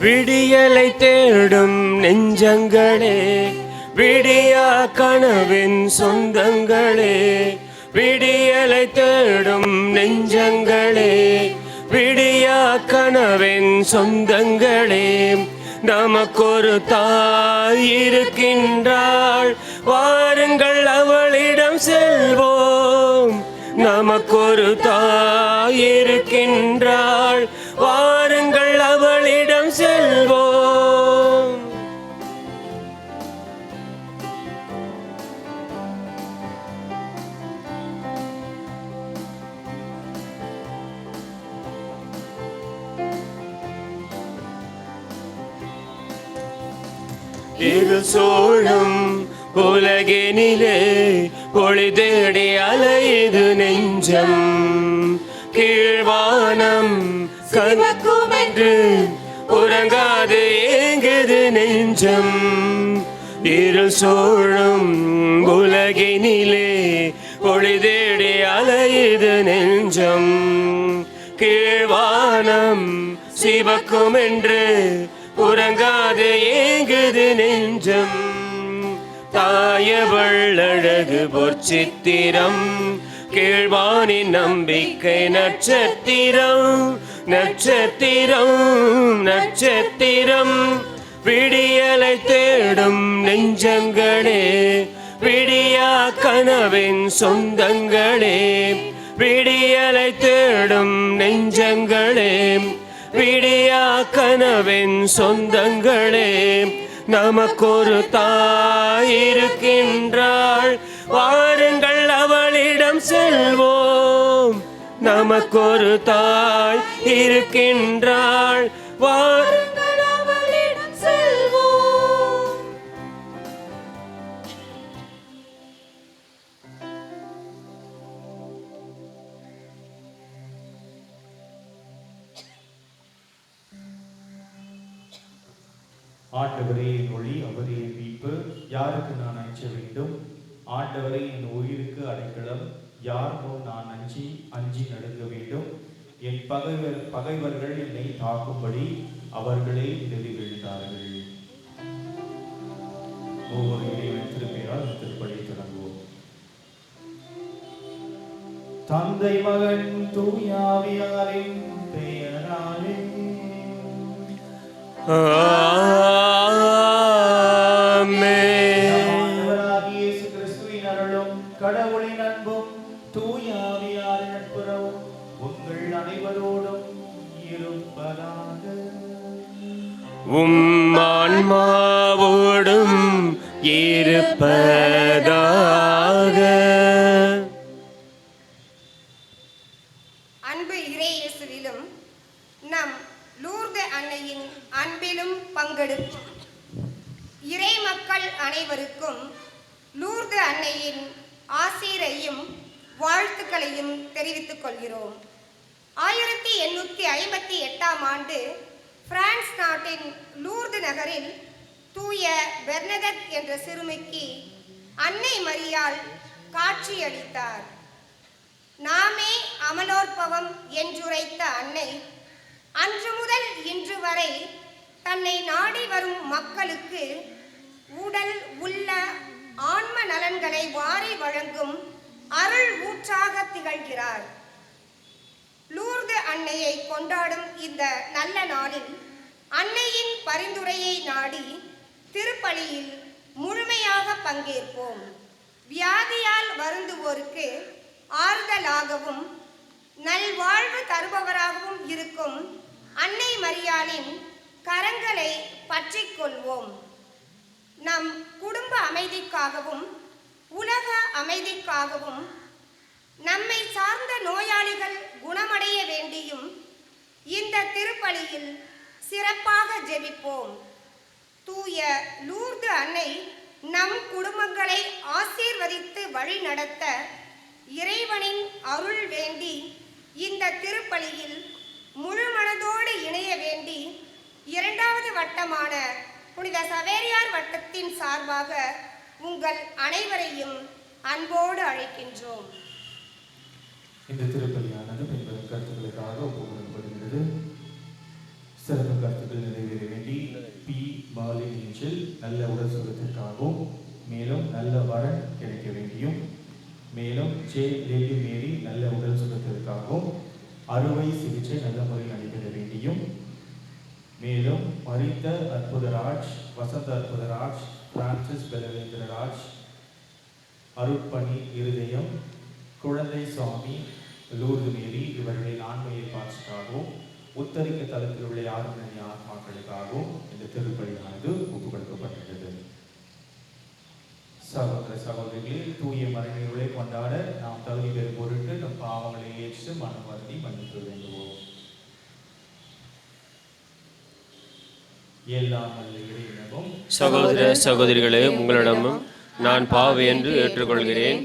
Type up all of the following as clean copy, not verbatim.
விடியலை தேடும் நெஞ்சங்களே, விடியா கனவின் சொந்தங்களே, விடியலை தேடும் நெஞ்சங்களே, விடியா கனவின் சொந்தங்களே, நமக்கொரு தாய் இருக்கின்றாள், வாருங்கள் அவளிடம் செல்வோம். நமக்கொரு தாய் இருக்கின்றாள், வாருங்கள் அவளிடம் செல்வோம். இது சோழும் உலகினிலே ஒளி தேடி அலையுது நெஞ்சம், கீழ்வானம் கனக்குமென்று உறங்காது ஏங்குது நெஞ்சம். இருள் சோழும் உலகினிலே ஒளி தேடி அலையுது நெஞ்சம், கீழ்வானம் சிவக்குமென்று உறங்காது ஏங்குது நெஞ்சம். தாயவள் அழகு பொற்சித்திரம், கீழ்வானின் நம்பிக்கை நட்சத்திரம், நட்சத்திரம், நட்சத்திரம். விடியலை தேடும் நெஞ்சங்களே, விடியா கனவின் சொந்தங்களே, விடியலை தேடும் நெஞ்சங்களே, விடியா கனவின் சொந்தங்களே, நமக்கொரு தாய் இருக்கின்றாள், வாருங்கள் அவளிடம் செல்வோம். நமக்கொரு தாய் இருக்கின்றாள், வாருங்கள் அவளிடம் செல்வோம். ஆண்டவரே என் ஒளி, அவரே என் மீட்பு, யாருக்கு நான் அஞ்ச வேண்டும்? ஆண்டவரே என் உயிருக்கு அடைக்கலம், யாருக்கோ நான் அஞ்சி நடுங்க வேண்டும்? என் பகைவர்கள் என்னை தாக்கும்படி அவர்களே நிறுவி விழுந்தார்கள். ஒவ்வொரு இறைவன் திருப்பெயரால் திருப்பலி தொடங்குவோம். தந்தை, மகன், தூய ஆவியாரின் பெயராலே கடவுளின் அன்பும் தூய ஆவியாரின் நட்புறவும் உங்கள் அனைவரோடும் இருப்பதாக. உம் ஆன்மாவோடும் இருப்பதாக. அன்பு இறையேசுவிலும் நம் லூர்து அன்னையின் அன்பிலும் பங்கெடுக்கும் இறை மக்கள் அனைவருக்கும் லூர்து அன்னையின் ஆசீரையும் வாழ்த்துக்களையும் தெரிவித்துக் கொள்கிறோம். 1858ஆம் ஆண்டு பிரான்ஸ் நாட்டின் லூர்து நகரில் தூய பெர்னதத் என்ற சிறுமிக்கு அன்னை மரியாள் காட்சியளித்தார். நாமே அமலோற்பவம் என்றுரைத்த அன்னை அன்று முதல் இன்று வரை தன்னை நாடி வரும் மக்களுக்கு உடல் உள்ள ஆன்ம நலன்களை வாரி வழங்கும் அருள் ஊற்றாக திகழ்கிறார். லூர்து அன்னையை கொண்டாடும் இந்த நல்ல நாளில் அன்னையின் பரிந்துரையை நாடி திருப்பலியில் முழுமையாக பங்கேற்போம். வியாதியால் வருந்துவோருக்கு ஆறுதலாகவும் நல்வாழ்வு தருபவராகவும் இருக்கும் அன்னை மரியாளின் கரங்களை பற்றிக் கொள்வோம். நம் குடும்ப அமைதிக்காகவும் உலக அமைதிக்காகவும் நம்மை சார்ந்த நோயாளிகள் குணமடைய வேண்டியும் இந்த திருப்பலியில் சிறப்பாக ஜெபிப்போம். தூய லூர்து அன்னை நம் குடும்பங்களை ஆசீர்வதித்து வழி நடத்த இறைவனின் அருள் வேண்டி இந்த திருப்பலியில் முழு மனதோடு இணைய வேண்டி 2வது வட்டமான புனித சவேரியார் வட்டத்தின் சார்பாக உங்கள் அனைவரையும் அன்போடு அழைக்கின்றோம். இந்த திருப்பலியானது பின்வரும் கருத்துக்களுக்காக ஒப்புக்கொள்ளப்படுகிறது. சிறப்பு கருத்துக்கள் நிறைவேற சிகிச்சை லேடி மேரி நல்ல உடல் சுகத்திற்காகவும் அறுவை சிகிச்சை நல்ல முறையில் நடைபெற வேண்டியும், மேலும் மரித்த அற்புதராஜ், வசந்த அற்புதராஜ், பிரான்சிஸ் பெலவேந்திரராஜ், அருட்பணி இருதயம், குழந்தை சுவாமி, லூர்து மேரி இவர்களின் ஆன்மீக பாட்சிக்காகவும் உத்தரிக்க தளத்தில் உள்ள ஆர்மனி ஆத்மாக்களுக்காகவும் இந்த திருப்பலியானது ஒப்புக் கொடுக்கப்பட்டுள்ளது. சகோதர சகோதரிகளே, தூய மறைநீர்களை கொண்டாட நாம் தகுதி பெறும் பொருட்டு நம் பாவங்களை ஏற்று மனம் வருந்தி மன்னிப்பு வேண்டுவோம். எல்லாம் வல்ல இறைவனும் சகோதர சகோதரிகளே, உங்களிடமும் நான் பாவி என்று ஏற்றுக்கொள்கிறேன்.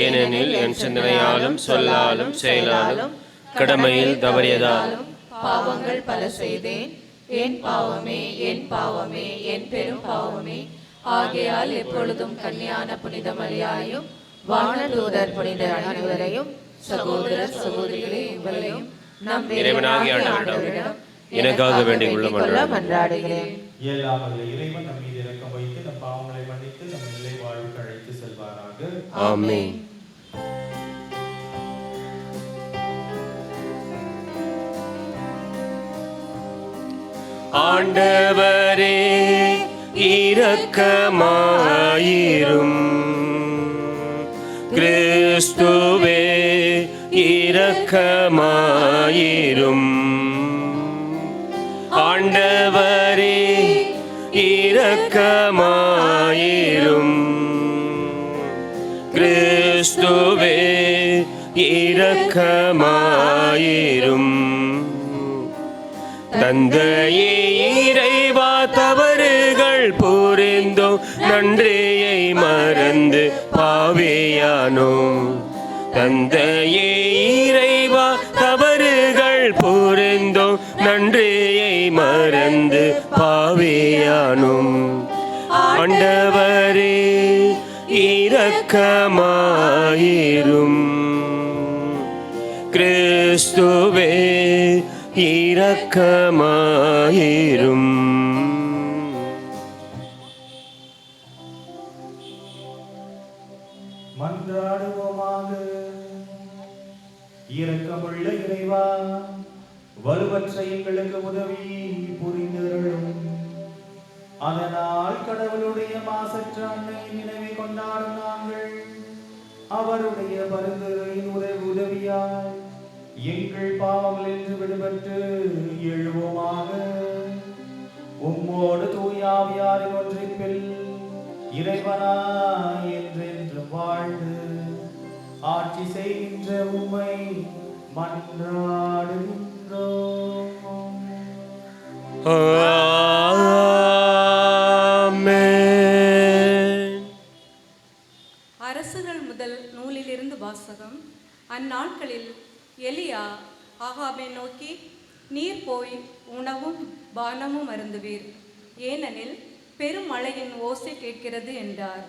ஏனெனில் என் சிந்தனையாலும் சொல்லாலும் செயலாலும் கடமையில் தவறியதாலும் பாவங்கள் பல செய்தேன். என் பாவமே, என் பாவமே, என் பெரும் பாவமே. ஆகையால் எப்பொழுதும் கன்னியான புனித மரியாயும் வானதூதர் புனித அனைவரையும் சகோதர சகோதரிகளே உங்களையும் நம் இறைவனாகிய ஆண்டவரிடம் எனக்காக வேண்டிக் கொள்ள மன்றாடுகிறேன். எல்லாம் வல்ல இறைவன் நம் மீது இரக்கம் வைத்து நம் பாவங்களை மன்னித்து நம் நிலை வாழ்வுக்கு அழைத்து செல்வாராக. ஆமென். ஆண்டவரே இரக்கமாயிரும். கிறிஸ்துவே இரக்கமாயிரும். ஆண்டவரே இரக்கமாயிரும். கிறிஸ்துவே இரக்கமாயிரும். தந்தையே இறைவா, தவறுகள் புரிந்தோம், நன்றியை மறந்து பாவியானோம். தந்தையே இறைவா, தவறுகள் புரிந்தோம், நன்றியை மறந்து பாவியானோம். ஆண்டவரே இரக்கமாயிரும். கிறிஸ்துவே இரக்கமாயிரும். மன்றாடுவோமாக. இரக்கமுள்ள இறைவா, வலுவற்ற எங்களுக்கு உதவி புரிந்தருளும். அதனால் கடவுளுடைய மாசற்ற அன்னையின் நினைவை கொண்டாடும் நாங்கள் அவருடைய பரிந்துரையின் உதவியால் எங்கள் பாவங்களிலிருந்து விடுபட்டு எழுவோமாக. உம்மோடு தூயாவியாரின் ஒன்றிப்பில் இறைவனாய் என்றென்று வாழ்ந்து ஆட்சி செய்கின்ற உம்மை மன்றாடுகின்றோம். ஆமென். அரசுகள் முதல் நூலிலிருந்து வாசகம். அந்நாட்களில் எலியா ஆகாபை நோக்கி, நீர் போய் உணவும் பானமும் அருந்துவீர், ஏனெனில் பெரும் மழையின் ஓசை கேட்கிறது என்றார்.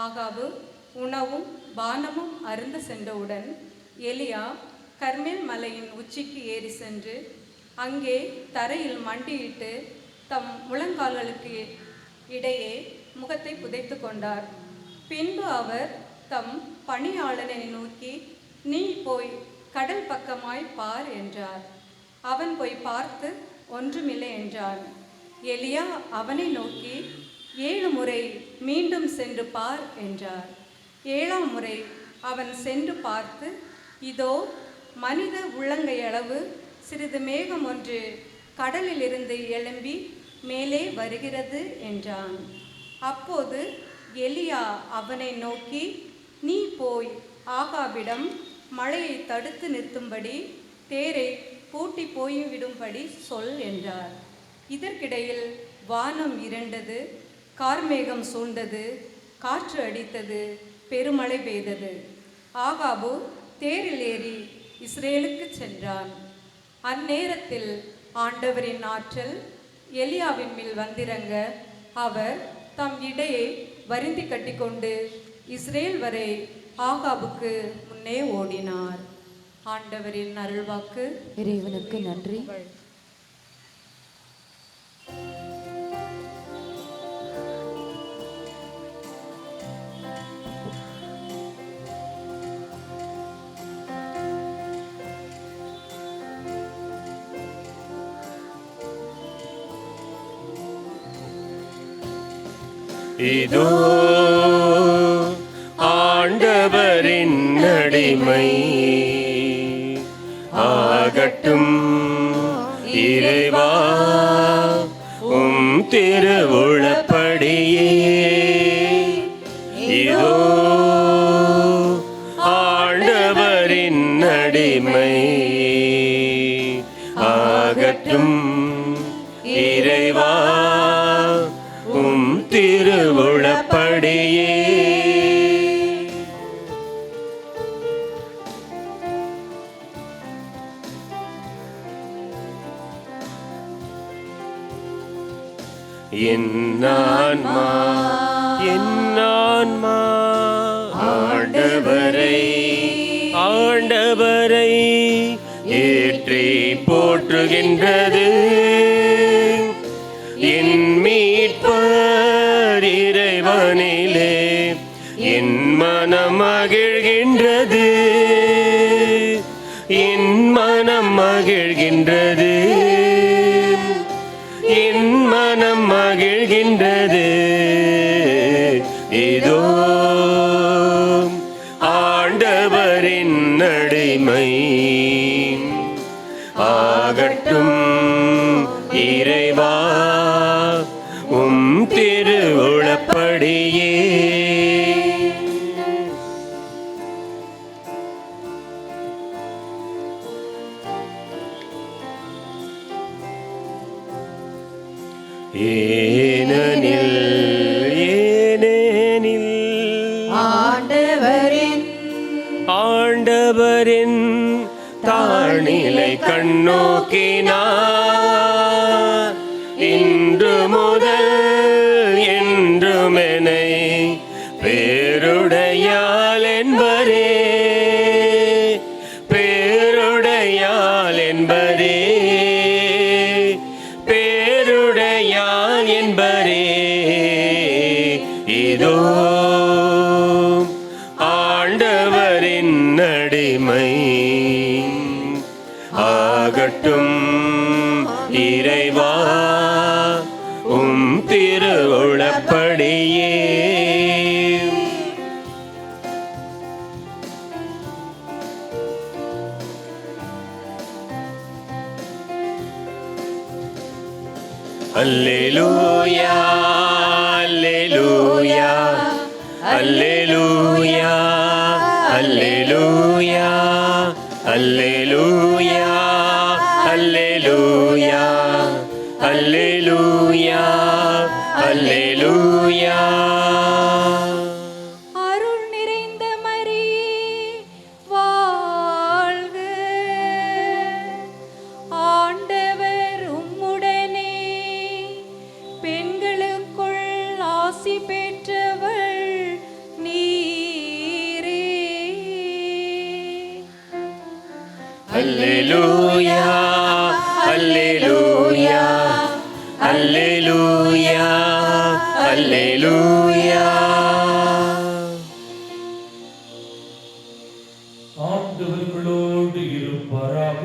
ஆகாபு உணவும் பானமும் அருந்த சென்றவுடன் எலியா கர்மேல் மலையின் உச்சிக்கு ஏறி சென்று அங்கே தரையில் மண்டியிட்டு தம் முழங்கால்களுக்கு இடையே முகத்தை புதைத்து கொண்டார். பின்பு அவர் தம் பணியாளனை நோக்கி, நீ போய் கடல் பக்கமாய் பார் என்றார். அவன் போய் பார்த்து ஒன்றுமில்லை என்றான். எலியா அவனை நோக்கி, 7 முறை மீண்டும் சென்று பார் என்றார். 7ஆம் முறை அவன் சென்று பார்த்து, இதோ மனித உள்ளங்கையளவு சிறிது மேகம் ஒன்று கடலிலிருந்து எழும்பி மேலே வருகிறது என்றான். அப்போது எலியா அவனை நோக்கி, நீ போய் ஆகாபிடம் மழையை தடுத்து நிறுத்தும்படி தேரை பூட்டி போய்விடும்படி சொல் என்றார். இதற்கிடையில் வானம் இருண்டது, கார்மேகம் சூழ்ந்தது, காற்று அடித்தது, பெருமழை பெய்தது. ஆகாபு தேரில் ஏறி இஸ்ரேலுக்கு சென்றான். அந்நேரத்தில் ஆண்டவரின் ஆற்றல் எலியாவின் மேல் வந்திறங்க அவர் தம் இடையை வருந்தி கட்டிக்கொண்டு இஸ்ரேல் வரை ஆகாபுக்கு முன்னே ஓடினார். ஆண்டவரின் அருள்வாக்கு. இறைவனுக்கு நன்றி. இதோ ஆண்டவரின் அடிமை ஆகட்டும் இறைவா உம் திருவுளப்படியே. இதோ ஆண்டவரின் அடிமை ஆகட்டும் இறைவா உம் திருவுளப்படியே. என் ஆன்மா ஆண்டவரை ஏற்றி போற்றுகின்றது. என் மீட்பர் இறைவனிலே என் மனம் மகிழ்கின்றது. என் மனம் மகிழ்கின்றது. என் மனம் மகிழ்கின்றது. இதோ ஆண்டவரின் அடிமை ஆகட்டும் இறைவா உம் திருவுளப்படியே. ஏனெனில் ஆண்டவரின் தாழ்நிலை கண்ணோக்கினார். இன்று முதல் என்றுமெனை பேருடையாள் என்பரே. பேருடையாள் என்பரே. பேருடையாள் என்பரே. இதோ ஆண்டவரின் அடிமை ஆகட்டும் இறைவா உம் திருவுளப்படியே. அல்லேலூயா அல்லேலூயா அல்லேலூயா அல்லேலூயா அல்லேலூயா அல்லேலூயா அல்லேலூயா அல்லேலூயா. அருள் நிறைந்த மரியே வாழ்க. ஆண்டவர் உம்முடனே. பெண்களுக்குள் ஆசி பெற்றவள் நீரே. அல்லேலூயா அல்லேலூயா அல்லேலூயா அல்லேலூயா. ஆண்டவர்களோடு இருப்பாராக.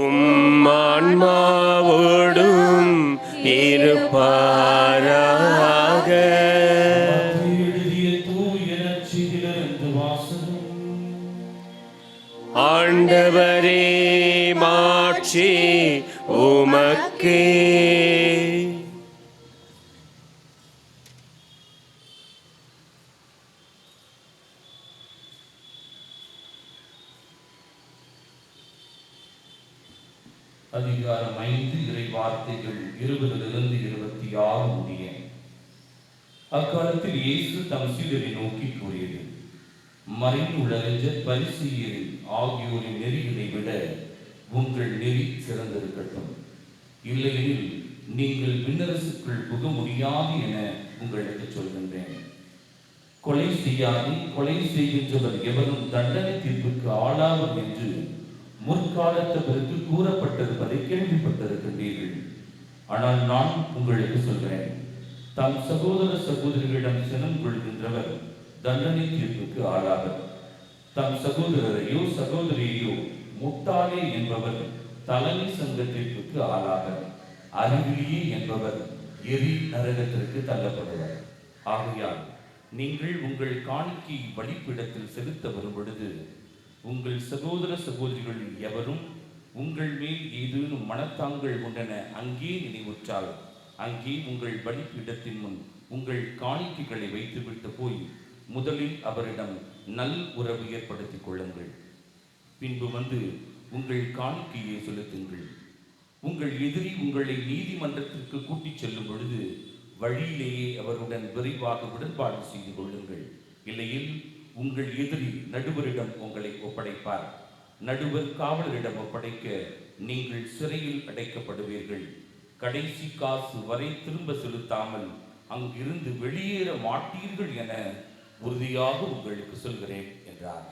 உம் ஆன்மாவோடும் இருப்பாராக. எழுதிய தூய நற்செய்தியிலிருந்து வாசகம். ஆண்டவரே மாட்சி உமக்கே. அதிகாரம் 5 இறை வார்த்தைகள் 20 26 முடிய. அக்காலத்தில் இயேசு தம் சீடரை நோக்கி கூறியது, மறைந்துள்ள பரிசேயர் ஆகியோரின் நெறிகளை விட உங்கள் நெறி சிறந்திருக்கட்டும். இல்லையெனில் நீங்கள் விண்ணரசுக்குள் புக முடியாது என உங்களுக்கு சொல்கின்றேன். கொலை செய்யாதே, கொலை செய்கின்றவர் எவரும் தண்டனை தீர்ப்புக்கு ஆளாவர் என்று முற்காலத்தவருக்கு கூறப்பட்டிருப்பதை கேள்விப்பட்டிருக்கின்றீர்கள். ஆனால் நான் உங்களுக்கு சொல்கிறேன், தம் சகோதர சகோதரிகளிடம் சினம் கொள்கின்றவர் தண்டனை தீர்ப்புக்கு ஆளாவர். தம் சகோதரரையோ சகோதரியையோ முட்டாளே என்பவர் தலைமை சங்க தீர்ப்புக்கு ஆளாவர். அறிவிலியே என்பவர் எரி நரகத்திற்கு தள்ளப்படுவார். ஆகையால் நீங்கள் உங்கள் காணிக்கை பலிபீடத்தில் செலுத்த வரும் பொழுது உங்கள் சகோதர சகோதரிகள் எவரும் உங்கள் மேல் ஏதேனும் மனத்தாங்கள் உண்டன அங்கே நினைவுற்றால் அங்கே உங்கள் பலிபீடத்தின் முன் உங்கள் காணிக்கைகளை வைத்துவிட்டு போய் முதலில் அவரிடம் நல் உறவு ஏற்படுத்திக் கொள்ளுங்கள். பின்பு வந்து உங்கள் காணிக்கையை செலுத்துங்கள். உங்கள் எதிரி உங்களை நீதிமன்றத்திற்கு கூட்டிச் செல்லும் பொழுது வழியிலேயே அவருடன் விரைவாக உடன்பாடு செய்து கொள்ளுங்கள். இல்லையில் உங்கள் எதிரி நடுவரிடம் உங்களை ஒப்படைப்பார். நடுவர் காவலரிடம் ஒப்படைக்க நீங்கள் சிறையில் அடைக்கப்படுவீர்கள். கடைசி காசு வரை திரும்ப செலுத்தாமல் அங்கிருந்து வெளியேற மாட்டீர்கள் என உறுதியாக உங்களுக்கு சொல்கிறேன் என்றார்.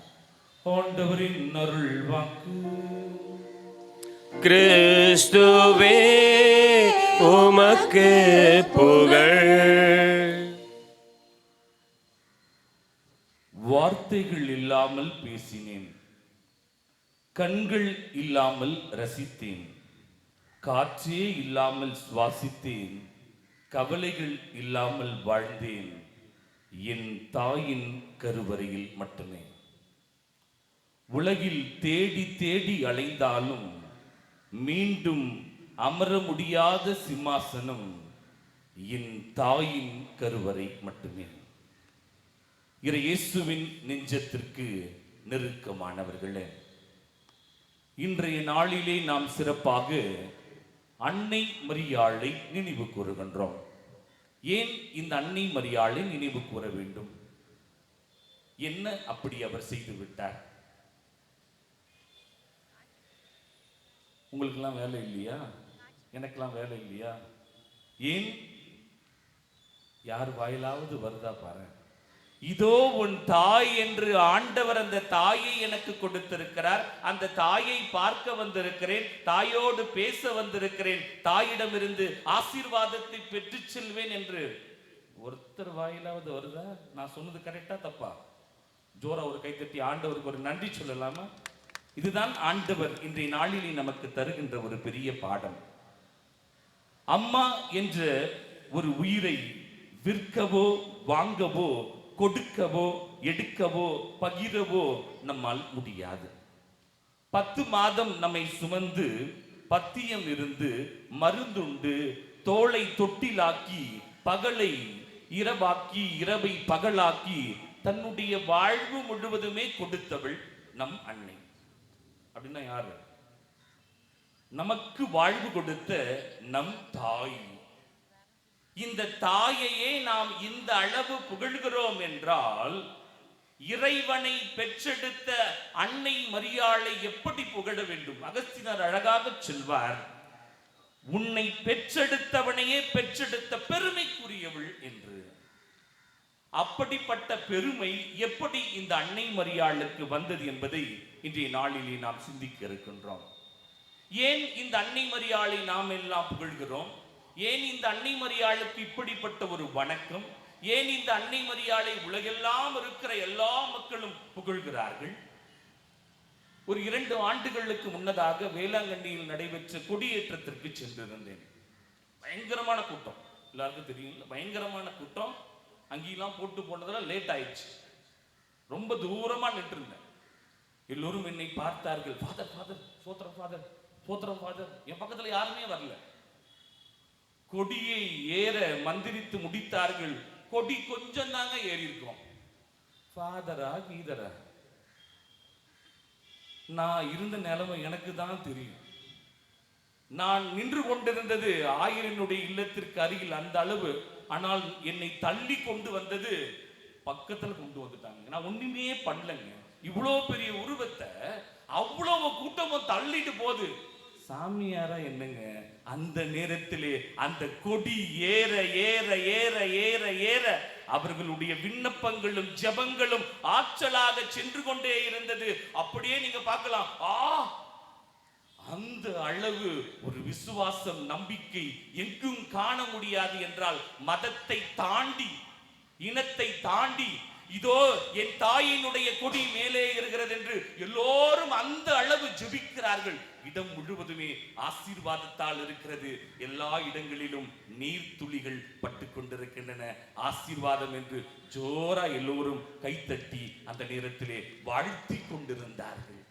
ஆண்டவரின் அருள் வாக்கு. கிறிஸ்துவே உமக்கு புகழ். வார்த்தைகள் இல்லாமல் பேசினேன், கண்கள் இல்லாமல் ரசித்தேன், காற்றே இல்லாமல் சுவாசித்தேன், கவலைகள் இல்லாமல் வாழ்ந்தேன் என் தாயின் கருவறையில் மட்டுமே. உலகில் தேடி தேடி அலைந்தாலும் மீண்டும் அமர முடியாத சிம்மாசனம் என் தாயின் கருவறை மட்டுமே. இயேசுவின் நெஞ்சத்திற்கு நெருக்கமானவர்களே, இன்றைய நாளிலே நாம் சிறப்பாக அன்னை மரியாளை நினைவு கூறுகின்றோம். ஏன் இந்த அன்னை மரியாளை நினைவு கூற வேண்டும்? என்ன அப்படி அவர் செய்து விட்டார்? உங்களுக்கெல்லாம் வேலை இல்லையா? எனக்கெல்லாம் வேலை இல்லையா? ஏன்? யார் வாயிலாவது வருதா பாரு. இதோ உன் தாய் என்று ஆண்டவர் அந்த தாயை எனக்கு கொடுத்திருக்கிறார். அந்த தாயை பார்க்க வந்திருக்கிறேன், தாயோடு பேச வந்திருக்கிறேன், தாயிடமிருந்து ஆசீர்வாதத்தை பெற்று செல்வேன் என்று ஒருத்தர் வாயிலாவது வருதா? நான் சொன்னது கரெக்டா தப்பா? ஜோரா ஒரு கைத்தட்டி ஆண்டவருக்கு ஒரு நன்றி சொல்லலாமா? இதுதான் ஆண்டவர் இன்றைய நாளிலே நமக்கு தருகின்ற ஒரு பெரிய பாடம். அம்மா என்ற ஒரு உயிரை விற்கவோ வாங்கவோ கொடுக்கவோ எடுக்கவோ பகிரவோ நம்மால் முடியாது. 10 மாதம் நம்மை சுமந்து பத்தியம் இருந்து மருந்துண்டு தோளை தொட்டிலாக்கி பகலை இரவாக்கி இரவை பகலாக்கி தன்னுடைய வாழ்வு முழுவதுமே கொடுத்தவள் நம் அன்னை. அப்படின்னா யாரு? நமக்கு வாழ்வு கொடுத்த நம் தாய். இந்த தாயையே நாம் இந்த அளவு புகழ்கிறோம் என்றால் இறைவனை பெற்றெடுத்த அன்னை மரியாளை எப்படி புகழ வேண்டும்? அகஸ்தியர் அழகாக சொல்வார், உன்னை பெற்றெடுத்தவனையே பெற்றெடுத்த பெருமைக்குரியவள் என்று. அப்படிப்பட்ட பெருமை எப்படி இந்த அன்னை மரியாளுக்கு வந்தது என்பதை இன்றைய நாளிலே நாம் சிந்திக்க இருக்கின்றோம். ஏன் இந்த அன்னை மரியாளை நாம் எல்லாம் புகழ்கிறோம்? ஏன் இந்த அன்னை மரியாளுக்கு இப்படிப்பட்ட ஒரு வணக்கம்? ஏன் இந்த அன்னை மரியாளை உலகெல்லாம் இருக்கிற எல்லா மக்களும் புகழ்கிறார்கள்? ஒரு 2 ஆண்டுகளுக்கு முன்னதாக வேளாங்கண்ணியில் நடைபெற்ற கொடியேற்றத்திற்கு சென்றிருந்தேன். பயங்கரமான கூட்டம், எல்லாருக்கும் தெரியும், பயங்கரமான கூட்டம். அங்கெல்லாம் போட்டு போனதுல லேட் ஆயிடுச்சு. ரொம்ப தூரமா நின்று இருந்தேன். எல்லோரும் என்னை பார்த்தார்கள். ஃபாதர் ஃபாதர் சோத்திரம் ஃபாதர் சோத்திரம் ஃபாதர். என் பக்கத்துல யாருமே வரல. கொடியை ஏற மந்திரித்து முடித்தார்கள். கொடி கொஞ்சம் தாங்க ஏறி இருக்கோம். ஃபாதரா கீதரா? நான் இருந்த நிலைமை எனக்கு தான் தெரியும். நான் நின்று கொண்டிருந்தது ஆயரனுடைய இல்லத்திற்கு அருகில் அந்த அளவு. ஆனால் என்னை தள்ளி கொண்டு வந்தது பக்கத்துல கொண்டு வந்துட்டாங்க. நான் ஒண்ணுமே பண்ணலங்க. இவ்வளோ பெரிய உருவத்தை அவ்வளவு கூட்டமும் தள்ளிட்டு போது சாமியாரா என்னங்க? அந்த நேரத்திலே அந்த கொடி ஏற ஏற ஏற ஏற ஏற அவர்களுடைய விண்ணப்பங்களும் ஜெபங்களும் ஆற்றலாக சென்று கொண்டே இருந்தது. அப்படியே நீங்க பார்க்கலாம். அந்த அளவு ஒரு விசுவாசம், நம்பிக்கை எங்கும் காண முடியாது என்றால் மதத்தை தாண்டி, இனத்தை தாண்டி இதோ என் தாயினுடைய கொடி மேலே இருக்கிறது என்று எல்லோரும் அந்த அளவு ஜெபிக்கிறார்கள். இடம் முழுவதுமே ஆசீர்வாதத்தால் இருக்கிறது. எல்லா இடங்களிலும் நீர்த்துளிகள் பட்டு கொண்டிருக்கின்றன. ஆசீர்வாதம் என்று ஜோரா எல்லோரும் கைத்தட்டி அந்த நேரத்திலே வாழ்த்தி கொண்டிருந்தார்கள்.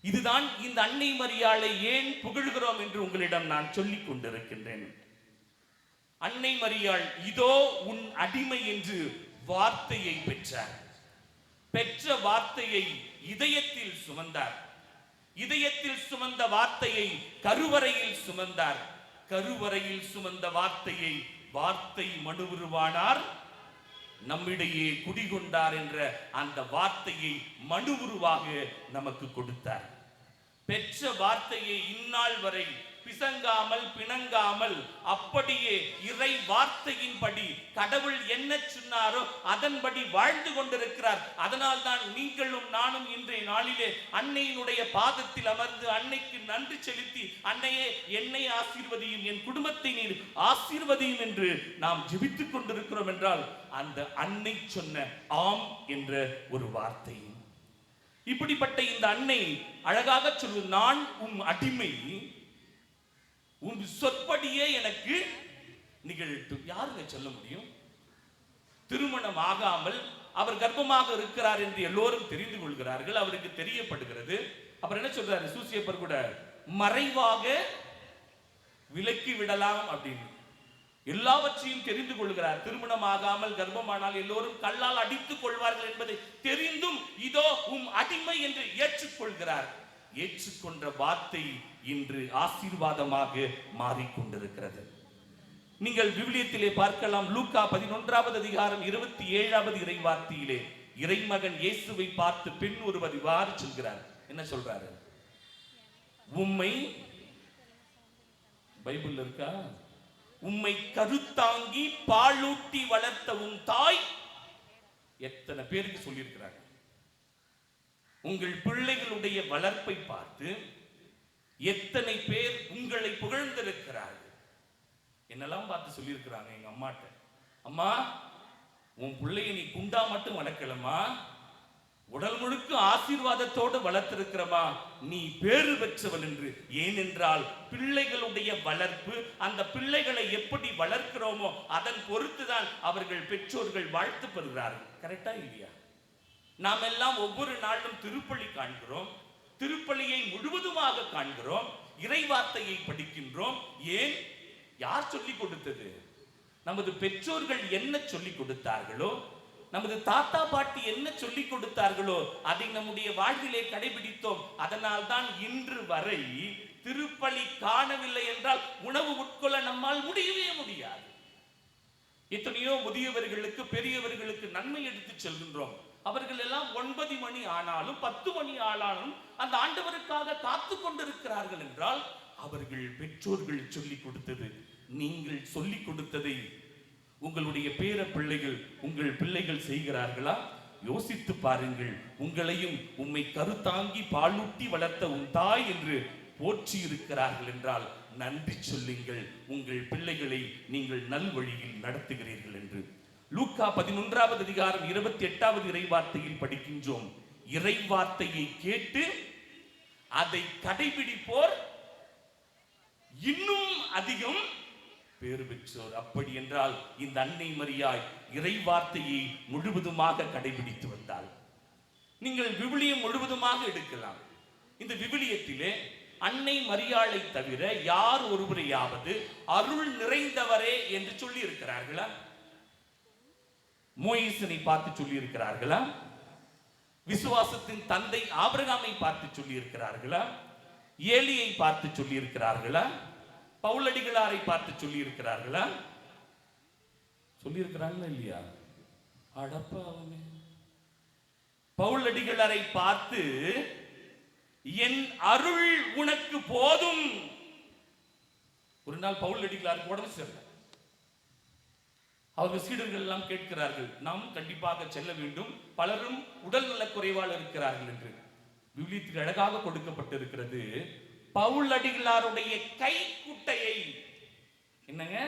இதுதான் இந்த அன்னை மரியாளை ஏன் புகழ்கிறோம் என்று உங்களிடம் நான் சொல்லிக் கொண்டிருக்கின்றேன். அன்னை மரியாள் இதோ உன் அடிமை என்று வார்த்தையை பெற்றார். பெற்ற வார்த்தையை இதயத்தில் சுமந்தார். இதயத்தில் சுமந்த வார்த்தையை கருவறையில் சுமந்தார். கருவறையில் சுமந்த வார்த்தையை வார்த்தை மனுவுருவானார், நம்மிடையே குடிகொண்டார் என்ற அந்த வார்த்தையை மனுவுருவாக நமக்கு கொடுத்தார். பெற்ற வார்த்தையை இந்நாள் வரை பிசங்காமல் பிணங்காமல் அப்படியே இறை வார்த்தையின்படி கடவுள் என்ன சொன்னாரோ அதன்படி வாழ்ந்து கொண்டிருக்கிறார். அதனால் தான் நீங்களும் நானும் இன்றைய நாளிலே அன்னையினுடைய பாதத்தில் அமர்ந்து அன்னைக்கு நன்றி செலுத்தி, அன்னையே என்னை ஆசீர்வதியும், என் குடும்பத்தை நீர் ஆசீர்வதியும் என்று நாம் ஜெபித்துக் கொண்டிருக்கிறோம் என்றால் அந்த அன்னை சொன்ன ஆம் என்ற ஒரு வார்த்தை. இப்படிப்பட்ட இந்த அன்னை அழகாக சொல்வது, நான் உம் அடிமை, உன் சொற்படியே எனக்கு நிகழட்டும். யாருங்க சொல்ல முடியும்? திருமணம் ஆகாமல் அவர் கர்ப்பமாக இருக்கிறார் என்று எல்லோரும் தெரிந்து கொள்கிறார்கள். அவருக்கு தெரியப்படுகிறது. அப்புறம் என்ன சொல்றாரு சூசியப்பர் கூட, மறைவாக விலக்கி விடலாம் அப்படின்னு எல்லாவற்றையும் தெரிந்து கொள்கிறார். திருமணம் ஆகாமல் கர்ப்பமானால் எல்லோரும் கல்லால் அடித்துக் கொள்வார்கள் என்பதை தெரிந்தும் இதோ உம் அடிமை என்று ஏற்றுக்கொள்கிறார். ஏற்றுக்கொண்ட வார்த்தை இன்று ஆசீர்வாதமாக மாறிக்கொண்டிருக்கிறது. நீங்கள் விவிலியத்திலே பார்க்கலாம். லூக்கா 11வது அதிகாரம் 27வது இறை வார்த்தையிலே இறைமகன் இயேசுவை பார்த்து பெண் ஒருவர் இவ்வாறு சொல்கிறார். என்ன சொல்றாரு? உம்மை, பைபிள் இருக்கா? உம்மை கருத்தாங்கி பாலூட்டி வளர்த்த உன் தாய். எத்தனை பேருக்கு சொல்லியிருக்கிறாங்க? உங்கள் பிள்ளைகளுடைய வளர்ப்பை பார்த்து எத்தனை பேர் உங்களை புகழ்ந்திருக்கிறார்கள். என்னெல்லாம் பார்த்து சொல்லியிருக்கிறாங்க எங்க அம்மாட்ட, அம்மா உன் பிள்ளைய நீ குண்டா மட்டும் வளர்க்கலமா, உடல் முழுக்க ஆசீர்வாதத்தோடு வளர்த்திருக்கிறமா, நீ பேறு பெற்றவள் என்று. ஏனென்றால் பிள்ளைகளுடைய வளர்ப்பு, அந்த பிள்ளைகளை எப்படி வளர்க்கிறோமோ அதன் பொறுத்துதான் அவர்கள் பெற்றோர்கள் வாழ்த்து பெறுகிறார்கள். கரெக்டா இல்லையா? நாம் எல்லாம் ஒவ்வொரு நாளும் திருப்பலி காண்கிறோம். திருப்பலியை முழுவதுமாக காண்கிறோம். இறை வார்த்தையை படிக்கின்றோம். ஏன்? யார் சொல்லிக் கொடுத்தது? நமது பெற்றோர்கள் என்ன சொல்லிக் கொடுத்தார்களோ, நமது தாத்தா பாட்டி என்ன சொல்லிக் கொடுத்தார்களோ அதை நம்முடைய வாழ்விலே கடைபிடித்தோம். அதனால் தான் இன்று வரை திருப்பலி காணவில்லை என்றால் உணவு உட்கொள்ள நம்மால் முடியவே முடியாது. எத்தனையோ முதியவர்களுக்கு பெரியவர்களுக்கு நன்மை எடுத்து செல்கின்றோம். அவர்கள் எல்லாம் 9 மணி ஆனாலும் 10 மணி ஆனாலும் அந்த ஆண்டவருக்காக காத்து கொண்டிருக்கிறார்கள் என்றால் அவர்கள் பெற்றோர்கள் சொல்லிக் கொடுத்தது. நீங்கள் சொல்லிக் கொடுத்ததை உங்களுடைய பேர பிள்ளைகள், உங்கள் பிள்ளைகள் செய்கிறார்களா? யோசித்து பாருங்கள். உங்களையும் உம்மை கருத்தாங்கி பாலூட்டி வளர்த்த உன் தாய் என்று போற்றி இருக்கிறார்கள் என்றால் நன்றி சொல்லுங்கள். உங்கள் பிள்ளைகளை நீங்கள் நல்வழியில் நடத்துகிறீர்கள் என்று. லூக்கா 11வது அதிகாரம் 28வது இறைவார்த்தையில் படிக்கின்றோம். இறைவார்த்தையை கேட்டு அதை கடைபிடிப்போர் இன்னும் அதிகம் பேறு பெற்றோர். அப்படி என்றால் இந்த அன்னை மரியாய் இறைவார்த்தையை முழுவதுமாக கடைபிடித்து வந்தாள். நீங்கள் விவிலியம் முழுவதுமாக எடுக்கலாம். இந்த விவிலியத்திலே அன்னை மரியாளை தவிர யார் ஒருவரையாவது அருள் நிறைந்தவரே என்று சொல்லி இருக்கிறார்களா? மோயிசனை பார்த்து சொல்லி இருக்கிறார்களா? விசுவாசத்தின் தந்தை ஆபிரகாமை பார்த்து சொல்லி இருக்கிறார்களா? ஏலியை பார்த்து சொல்லி இருக்கிறார்களா? பவுலடிகளாரை பார்த்து சொல்லி இருக்கிறார்களா? சொல்லி இருக்கிறாங்களா இல்லையா? அடப்பாவமே, பவுலடிகளாரை பார்த்து என் அருள் உனக்கு போதும். ஒரு நாள் பவுலடிகளாருக்கு உடம்பு சரியில்லை. அவர்கள் சீடர்கள் எல்லாம் கேட்கிறார்கள், நாம் கண்டிப்பாக செல்ல வேண்டும், பலரும் உடல் நலக் குறைவால் இருக்கிறார்கள் என்று. விவிலியத்தில் அழகாக கொடுக்கப்பட்டிருக்கிறது. பவுலடிகளாருடைய கை குட்டையை, என்னங்க,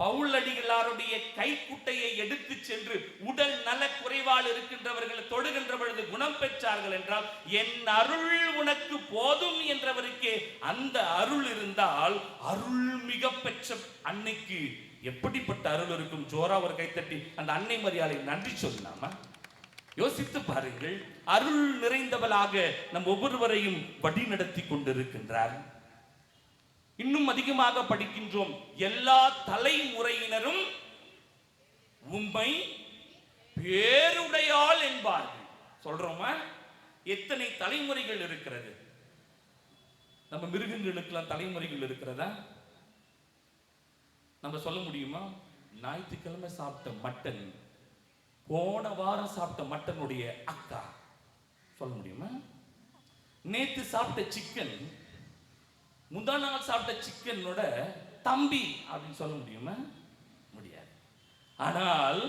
பவுல் அடிகளாருடைய கைக்குட்டையை எடுத்து சென்று உடல் நல குறைவால் இருக்கின்றவர்களை தொடுகின்ற பொழுது குணம் பெற்றார்கள் என்றால் என் அருள் உனக்கு போதும் என்றவருக்கே அந்த அருள் இருந்தால் அருள் மிக பெற்ற அன்னைக்கு எப்படிப்பட்ட அருள் இருக்கும்? ஜோரா ஒரு கைத்தட்டி அந்த அன்னை மரியாதை நன்றி சொல்லலாமா? யோசித்து பாருங்கள். அருள் நிறைந்தவளாக நம் ஒவ்வொருவரையும் வழி நடத்தி கொண்டிருக்கின்றார். இன்னும் அதிகமாக படிக்கின்றோம். எல்லா தலைமுறையினரும் உம்மை பேருடையாள் என்பார்கள். சொல்றோமா? எத்தனை தலைமுறைகள் இருக்கிறது? நம்ம மிருகங்களுக்கெல்லாம் தலைமுறைகள் இருக்கிறதா? நம்ம சொல்ல முடியுமா? ஞாயிற்றுக்கிழமை சாப்பிட்ட மட்டன் போன வாரம் சாப்பிட்ட மட்டனுடைய அக்கா சொல்ல முடியுமா? நேத்து சாப்பிட்ட சிக்கன் முந்தா நாள் சாப்பிட்ட சிக்கனோட தம்பி அப்படின்னு சொல்ல முடியுமா? முடியாது. ஆனால்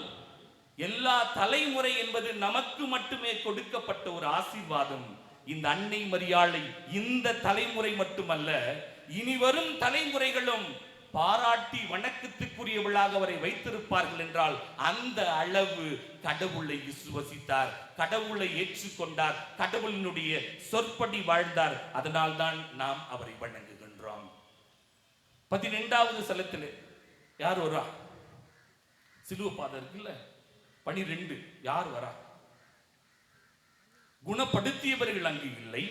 எல்லா தலைமுறை என்பது நமக்கு மட்டுமே கொடுக்கப்பட்ட ஒரு ஆசீர்வாதம். இந்த அன்னை மரியாளை இந்த தலைமுறை மட்டுமல்ல, இனி வரும் தலைமுறைகளும் பாராட்டி வணக்கத்துக்குரியவளாக அவரை வைத்திருப்பார்கள் என்றால் அந்த அளவு கடவுளை விசுவசித்தார், கடவுளை ஏற்றுக்கொண்டார், கடவுளினுடைய சொற்படி வாழ்ந்தார். அதனால் தான் நாம் அவரை வணங்குகின்றோம். 12வது சலத்தில் யார் வரா? சிலுவை பாதை இருக்குல்ல, 12 யார் வரா? குணப்படுத்தியவர்கள் அங்கு இல்லை.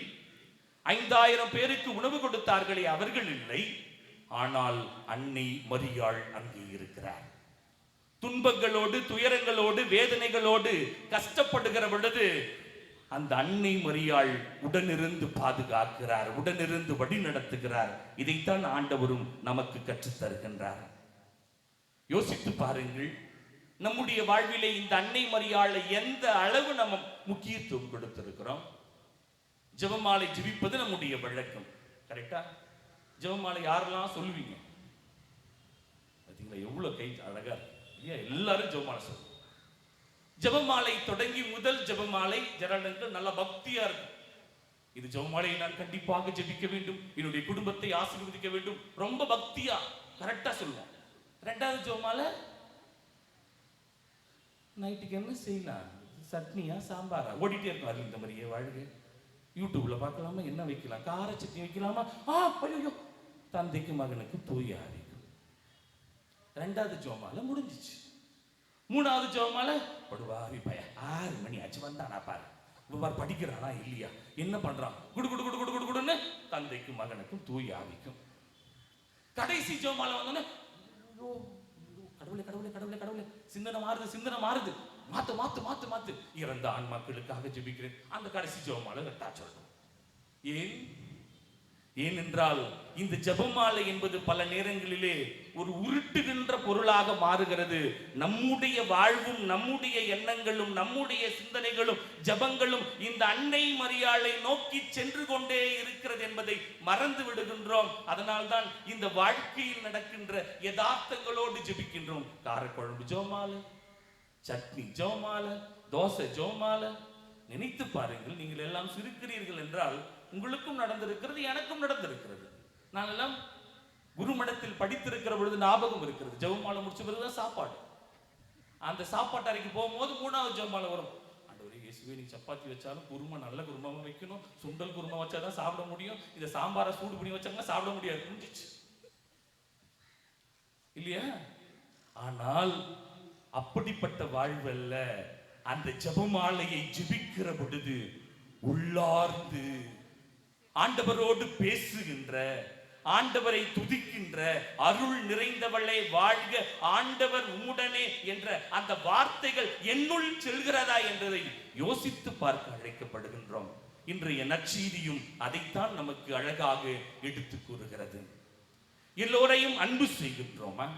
5000 பேருக்கு உணவு கொடுத்தார்களே அவர்கள் இல்லை. ஆனால் அன்னை மரியாள் அங்கே இருக்கிறார். துன்பங்களோடு துயரங்களோடு வேதனைகளோடு கஷ்டப்படுகிற பொழுது அந்த அன்னை மரியாள் உடனிருந்து பாதுகாக்கிறார், உடனிருந்து வழி நடத்துகிறார். இதைத்தான் ஆண்டவரும் நமக்கு கற்றுத் தருகின்றார். யோசித்து பாருங்கள், நம்முடைய வாழ்விலே இந்த அன்னை மரியாளை எந்த அளவு நம்ம முக்கியத்துவம் கொடுத்திருக்கிறோம். ஜெபமாலை ஜெபிப்பது நம்முடைய வழக்கம், கரெக்டா? ஜெபமாலை யாரெல்லாம் சொல்லுவீங்க? பார்த்தீங்களா எவ்வளவு கை அழகா இருக்கு. எல்லாரும் ஜெபமாலை சொல்லுவோம். ஜெபமாலை தொடங்கி முதல் ஜெபமாலை ஜெரால்டு நல்ல பக்தியா இருக்கும். இது ஜெபமாலையை நான் கண்டிப்பாக ஜெபிக்க வேண்டும், என்னுடைய குடும்பத்தை ஆசீர்வதிக்க வேண்டும், ரொம்ப பக்தியா கரெக்டா சொல்லுவோம். 2வது ஜெபமாலை நைட்டுக்கு என்ன செய்யலாம், சட்னியா சாம்பாரா ஓடிட்டே இருக்கும். அது இந்த மாதிரியே வாழ்க, யூடியூப்ல பார்க்கலாமா, என்ன வைக்கலாம், கார சட்னி வைக்கலாமா, ஐயோ தந்தைக்கு மகனுக்கு தூய ஆவிக்கும். 2வது ஜெபமாலை முடிஞ்சிச்சு. 3வது ஜெபமாலை படுவாவி பய 6 மணி ஆச்சு வந்தானா பாரு, இவர் படிக்கிறானா இல்லையா, என்ன பண்றான், குடு குடு குடு குடு குடு குடுன்னு தந்தைக்கு மகனுக்கும் தூய ஆவிக்கும். கடைசி ஜெபமாலை வந்தோன்னே கடவுளே கடவுளே கடவுளே கடவுளே சிந்தனை மாறுது, சிந்தனை மாறுது, மாத்து மாத்து மாத்து மாத்து, இறந்த ஆன்மாக்களுக்காக ஜெபிக்கிறேன். அந்த கடைசி ஜெபமாலை வெட்டா சொல்லணும். ஏனென்றால் இந்த ஜெபமாலை என்பது பல நேரங்களிலே ஒரு உருட்டுகின்ற பொருளாக மாறுகிறது. நம்முடைய வாழ்வும் நம்முடைய எண்ணங்களும் நம்முடைய சிந்தனைகளும் ஜெபங்களும் இந்த அன்னை மரியாளை நோக்கி சென்று கொண்டே இருக்கிறது என்பதை மறந்து விடுகின்றோம். அதனால்தான் இந்த வாழ்க்கையில் நடக்கின்ற யதார்த்தங்களோடு ஜெபிக்கின்றோம். காரக்குழம்பு ஜெபமாலை, சட்னி ஜெபமாலை, தோசை ஜெபமாலை. நினைத்து பாருங்கள், நீங்கள் எல்லாம் சிரிக்கிறீர்கள் என்றால் உங்களுக்கும் நடந்திருக்கிறது, எனக்கும் நடந்திருக்கிறது. நான் எல்லாம் குருமடத்தில் படித்திருக்கிற பொழுது ஞாபகம் இருக்கிறது. ஜெபமாலை முடிச்ச பிறகுதான் சாப்பாடு. அந்த சாப்பாட்டு அறைக்கு போகும்போது 3வது ஜெபமாலை வரும். ஆண்டவரே இயேசுவே, நீ சப்பாத்தி வச்சாலும் குருமா நல்ல குருமாவை வைக்கணும், சுண்டல் குருமா வச்சாதான் சாப்பிட முடியும், இதை சாம்பாரை சூடு பண்ணி வச்சாங்கன்னா சாப்பிட முடியாது, முடிஞ்சிச்சு இல்லையா? ஆனால் அப்படிப்பட்ட வாழ்வல்ல. அந்த ஜெபமாலையை ஜெபிக்கிற பொழுது உள்ளார்ந்து ஆண்டவரோடு பேசுகின்ற, ஆண்டவரை துதிக்கின்ற, அருள் நிறைந்தவளே வாழ்க, ஆண்டவர் உம்முடனே என்ற அந்த வார்த்தைகள் என்னுள் செல்கிறதா என்பதை யோசித்து பார்க்க அழைக்கப்படுகின்றோம். இன்றைய நற்செய்தியும் அதைத்தான் நமக்கு அழகாக எடுத்து கூறுகிறது. எல்லோரையும் அன்பு செய்கின்றோமா?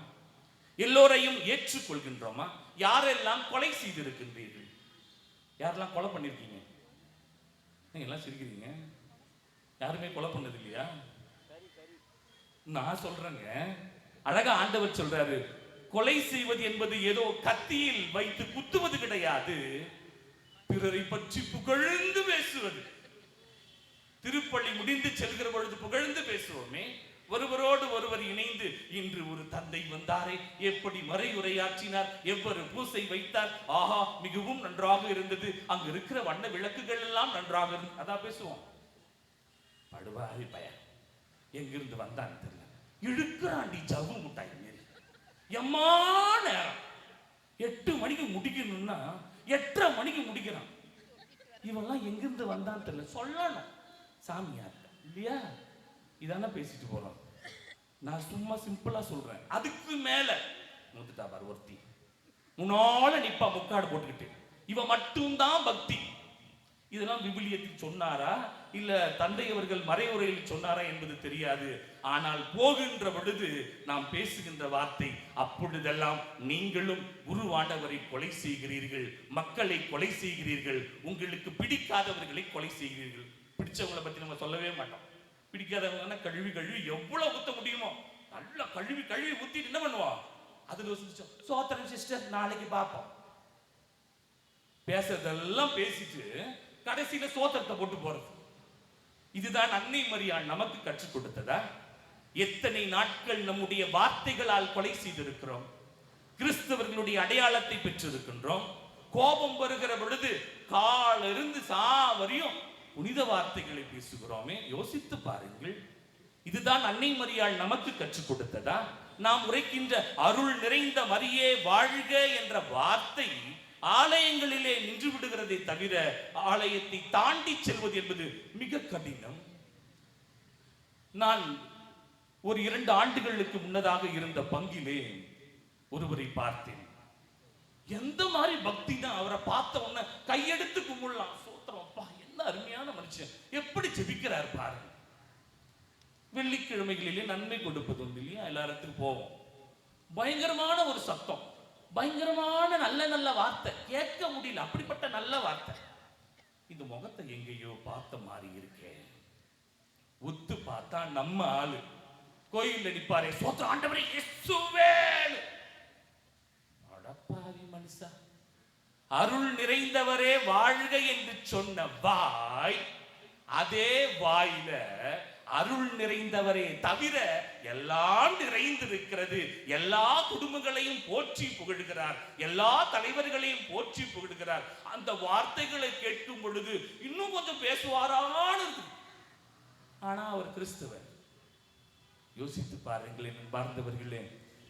எல்லோரையும் ஏற்றுக்கொள்கின்றோமா? யாரெல்லாம் கொலை செய்திருக்கின்றீர்கள்? யாரெல்லாம் கொலை பண்ணிருக்கீங்க? நீங்க எல்லாம் சிரிக்கிறீங்க. யாருமே கொலை பண்ணது இல்லையா? நான் சொல்றேங்க, அழகா ஆண்டவர் சொல்றாரு, கொலை செய்வது என்பது ஏதோ கத்தியில் வைத்து குத்துவது கிடையாது, பிறரை பற்றி புகழ்ந்து பேசுவது. திருப்பள்ளி முடிந்து செல்கிற பொழுது புகழ்ந்து பேசுவோமே, ஒருவரோடு ஒருவர் இணைந்து இன்று ஒரு தந்தை வந்தாரே, எப்படி மறையுரையாற்றினார், எவ்வொரு பூசை வைத்தார், ஆஹா மிகவும் நன்றாக இருந்தது, அங்கு இருக்கிற வண்ண விளக்குகள் எல்லாம் நன்றாக இருந்தது. அதான் பேசுவோம். படுவாரி பையன் எங்கிருந்து வந்தான்னு தெரியல, இழுக்கிறாண்டி ஜவு முட்டாய் மாரி. எம்மா நேரம் 8 மணிக்கு முடிக்கணும்னா 8:30 மணிக்கு முடிக்கிறான். இவெல்லாம் எங்கிருந்து வந்தான்னு தெரியல. சொல்லணும் சாமியார் இல்லையா, இதான பேசிட்டு போறோம். நான் சும்மா சிம்பிளா சொல்றேன். அதுக்கு மேல நூத்துட்டா பாரு ஒருத்தி முன்னால நிப்பா முக்காடு போட்டுக்கிட்டு, இவ மட்டும்தான் பக்தி. இதெல்லாம் விவிலியத்தில் சொன்னாரா இல்ல தந்தை அவர்கள் மறைவுரையில் சொன்னாரா என்பது தெரியாது. ஆனால் போகின்ற பொழுது நாம் பேசுகின்ற வார்த்தை, அப்பொழுதெல்லாம் நீங்களும் குருவாண்டவரை கொலை செய்கிறீர்கள், மக்களை கொலை செய்கிறீர்கள், உங்களுக்கு பிடிக்காதவர்களை கொலை செய்கிறீர்கள். பிடிச்சவங்களை பத்தி நம்ம சொல்லவே மாட்டோம். பிடிக்காதவங்க கழுவி கழுவி எவ்வளவு ஊத்த முடியுமோ நல்லா கழுவி கழுவி ஊத்திட்டு என்ன பண்ணுவோம், அதுல சோத்திரம் சிஸ்டர் நாளைக்கு பார்ப்போம். பேசுறதெல்லாம் பேசிட்டு கடைசியில சோத்திரத்தை போட்டு போறது. இதுதான் அன்னை மரியாள் நமக்கு கற்றுக் கொடுத்ததா? எத்தனை நாட்கள் நம்முடைய வார்த்தைகளால் கொலை செய்திருக்கிறோம், கிறிஸ்தவர்களுடைய அடையாளத்தை பெற்றிருக்கின்றோம். கோபம் வருகிற பொழுது காலிருந்து சாவரையும் புனித வார்த்தைகளை பேசுகிறோமே, யோசித்து பாருங்கள். இதுதான் அன்னை மரியாள் நமக்கு கற்றுக் கொடுத்ததா? நாம் உரைக்கின்ற அருள் நிறைந்த மரியே வாழ்க என்ற வார்த்தை ஆலயங்களிலே நின்று விடுகிறதை தவிர ஆலயத்தை தாண்டி செல்வது என்பது மிக கடினம். நான் ஒரு 2 ஆண்டுகளுக்கு முன்னதாக இருந்த பங்கிலே ஒருவரை பார்த்தேன். எந்த மாதிரி பக்தி தான், அவரை பார்த்த உடனே கையெடுத்து கும்பிடலாம். சோத்திரம்ப்பா, என்ன அருமையான மனுஷன், எப்படி ஜெபிக்கிறார் பாருங்க. வெள்ளிக்கிழமைகளிலே நன்மை கொடுப்பது உண்டு இல்லையா, எல்லாத்துக்கும் போவோம். பயங்கரமான ஒரு சத்தம், பயங்கரமான நல்ல நல்ல வார்த்தை, கேட்க முடியல, அப்படிப்பட்ட நல்ல வார்த்தை. இந்த முகத்தை எங்கேயோ பார்த்த மாதிரி இருக்கே. ஒத்து பார்த்தா நம்ம ஆளு கோயில்ல நிப்பாரே, சோத்திரம் ஆண்டவரே இயேசுவே. அடப்பாவி மனுஷா, அருள் நிறைந்தவரே வாழ்க என்று சொன்ன வாய், அதே வாயில அருள் நிறைந்தவரே தவிர எல்லாம் நிறைந்திருக்கிறது. எல்லா குடும்பங்களையும் போற்றி புகழ்கிறார், எல்லா தலைவர்களையும் போற்றி புகழ்கிறார். அந்த வார்த்தைகளை கேட்கும் பொழுது இன்னும் கொஞ்சம் பேசுவாரான்னு. ஆனா அவர் கிறிஸ்தவர். யோசித்து பாருங்களேன் பார்ந்தவர்களே,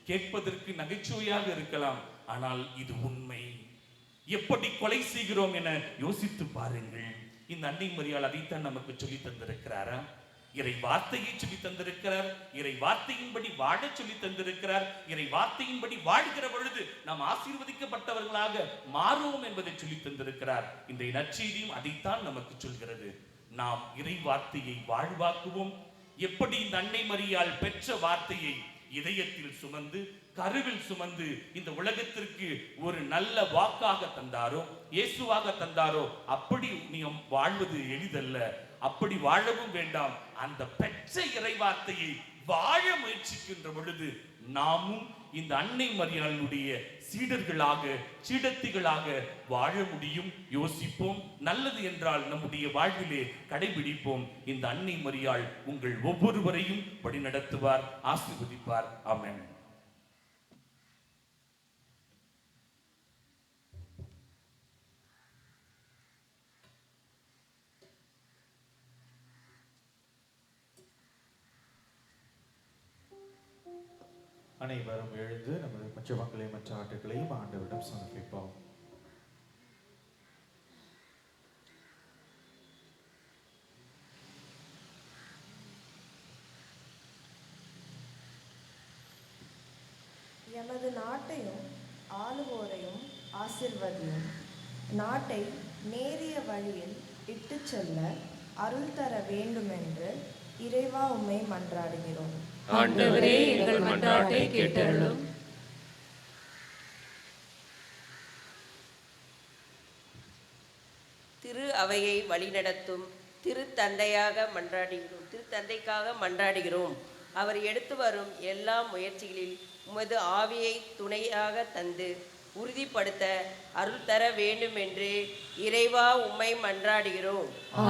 கேட்பதற்கு நகைச்சுவையாக இருக்கலாம், ஆனால் இது உண்மை. எப்படி கொலை செய்கிறோம் என யோசித்து பாருங்கள். இந்த அன்னை மரியாள் அதைத்தான் நமக்கு சொல்லி தந்திருக்கிறாரா? இறை வார்த்தையை சொல்லி தந்திருக்கிறார், இறை வார்த்தையின்படி வாழ சொல்லி தந்திருக்கிறார். இறை வார்த்தையின்படி வாழ்கிற பொழுது நாம் ஆசீர்வதிக்கப்பட்டவர்களாக மாறுவோம் என்பதை சொல்லி தந்திருக்கிறார். இந்த நற்செய்தியும் அதைத்தான் நமக்கு சொல்கிறது. நாம் இறை வார்த்தையை வாழ்வாக்குவோம். எப்படி இந்த அன்னை மரியாள் பெற்ற வார்த்தையை இதயத்தில் சுமந்து கருவில் சுமந்து இந்த உலகத்திற்கு ஒரு நல்ல வாக்காக தந்தாரோ, இயேசுவாக தந்தாரோ, அப்படி நீ வாழ்வது எளிதல்ல. அப்படி வாழவும் வேண்டாம். அந்த பெற்ற இறைவார்த்தையை வாழ முயற்சிக்கின்ற பொழுது நாமும் இந்த அன்னை மரியாளுடைய சீடர்களாக சீடத்திகளாக வாழ முடியும். யோசிப்போம். நல்லது என்றால் நம்முடைய வாழ்விலே கடைபிடிப்போம். இந்த அன்னை மரியாள் உங்கள் ஒவ்வொருவரையும் வழி நடத்துவார், ஆசீர்வதிப்பார். ஆமென். அனைவரும் எழுந்து நமது மற்றவங்களையும் மற்ற ஆட்டுகளையும் ஆண்டவரிடம் சமர்ப்பிப்போம். எமது நாட்டையும் ஆளுவோரையும் ஆசிர்வதியும். நாட்டை நேரிய வழியில் இட்டு செல்ல அருள் தர வேண்டுமென்று இறைவா உம்மை மன்றாடுகிறோம். ஆண்டவரே, எங்கள் மன்றாட்டை கேட்டருளும். திரு அவையை வழிநடத்தும் திருத்தந்தைக்காக மன்றாடுகிறோம். அவர் எடுத்து வரும் எல்லா முயற்சிகளில் உமது ஆவியை துணையாக தந்து உறுதிப்படுத்த அருள் தர வேண்டும் என்று இறைவா உம்மை மன்றாடுகிறோம்.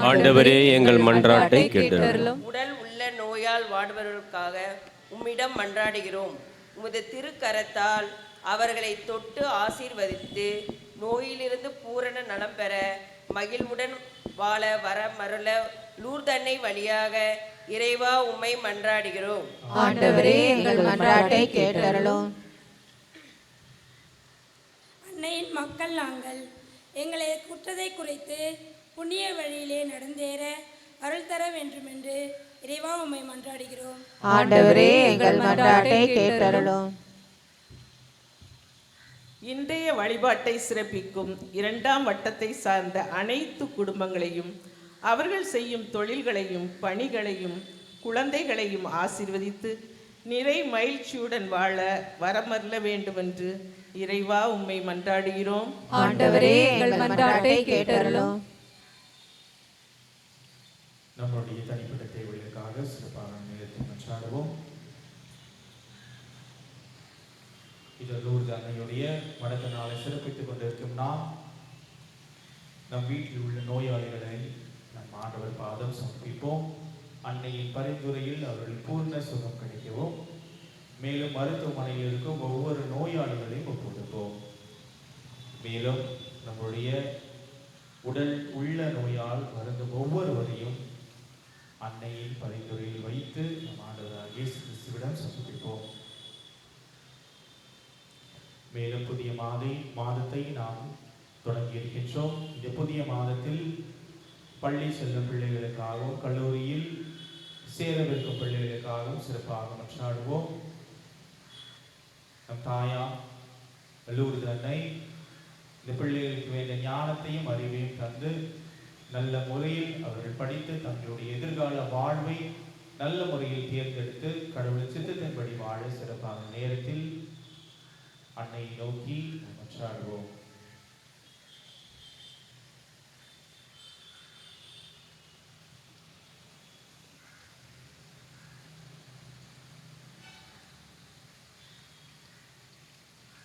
ஆண்டவரே எங்கள் மன்றாட்டை கேட்டருளும். உடல் உள்ள நோயால் வாடுபவர்களுக்காக உம்மிடம் மன்றாடுகிறோம். உமது திருக்கரத்தால் அவர்களை தொட்டு ஆசீர்வதித்து நோயிலிருந்து பூரண நலம் பெற மகிழ்வுடன் வாழ வரமருள லூர்தன்னை வழியாக இறைவா உம்மை மன்றாடுகிறோம். ஆண்டவரே எங்கள் மன்றாட்டை கேட்டருளும். அன்னையின் மக்கள் நாங்கள் எங்களை குற்றத்தை குறைத்து புண்ணிய வழியிலே நடந்தேற அருள் தர வேண்டுமென்று இறைவா உம்மை மன்றாடுகிறோம். ஆண்டவரே எங்கள் மன்றாட்டை கேட்டருளும். இன்றைய வழிபாட்டை சிறப்பிக்கும் 2ஆம் வட்டத்தை சார்ந்த அனைத்து குடும்பங்களையும் அவர்கள் செய்யும் தொழில்களையும் பணிகளையும் குழந்தைகளையும் ஆசீர்வதித்து நிறை மகிழ்ச்சியுடன் வாழ வரமருள வேண்டுமென்று இறைவா உம்மை மன்றாடுகிறோம். ஆண்டவரே எங்கள் மன்றாட்டை கேட்டருளும். நம்முடைய தனிப்பட்ட தேவைகளுக்காக சிறப்பான நேரத்தில் மன்றாடுவோம். இது லூர்து அன்னையுடைய வணக்க நாளை சிறப்பித்துக் கொண்டிருக்கும் நம் வீட்டில் உள்ள நோயாளிகளை நம் ஆண்டவர் பாதம் சமர்ப்பிப்போம். அன்னையின் பரிந்துரையில் அவர்கள் பூர்ண சுகம் கிடைக்கவும், மேலும் மருத்துவமனையில் இருக்கும் ஒவ்வொரு நோயாளிகளையும் ஒப்புக்கொடுப்போம். மேலும் நம்முடைய உடல் உள்ள நோயால் வருந்தும் ஒவ்வொருவரையும் அன்னையின் பரிந்துரையில் வைத்து நம் ஆண்டவராகிய இயேசு கிறிஸ்துவிடம் சமர்ப்பிப்போம். மேலும் புதிய மாதத்தை நாம் தொடங்கி இருக்கின்றோம். இந்த புதிய மாதத்தில் பள்ளி செல்லும் பிள்ளைகளுக்காகவும் கல்லூரியில் சேரவிருக்கும் பிள்ளைகளுக்காகவும் சிறப்பாக மன்றாடுவோம். நம் தாயா லூர்து அன்னை இந்த பிள்ளைகளுக்கு வேண்டிய ஞானத்தையும் அறிவையும் தந்து நல்ல முறையில் அவர்கள் படித்து தங்களுடைய எதிர்கால வாழ்வை நல்ல முறையில் தேர்ந்தெடுத்து கடவுள் சித்தத்தின்படி வாழ சிறப்பான நேரத்தில் அன்னையை நோக்கி மன்றாடுவோம்.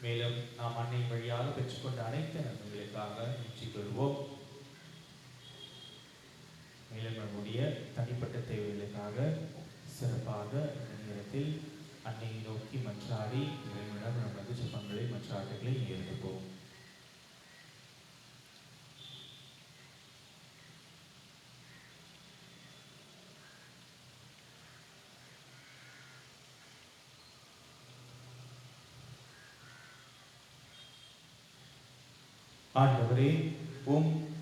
மேலும் நாம் அன்னை வழியாக பெற்றுக்கொண்ட அனைத்து நன்மைகளுக்காக நன்றிக் கொள்வோம். மேலும் நம்முடைய தனிப்பட்ட தேவைகளுக்காக சிறப்பாக இந்த நேரத்தில் அன்னையை நோக்கி மன்றாடி இறைவனிடம் நமது ஜெபங்களை மன்றாட்டுகளை ஏற்போம். ஆண்டவரே,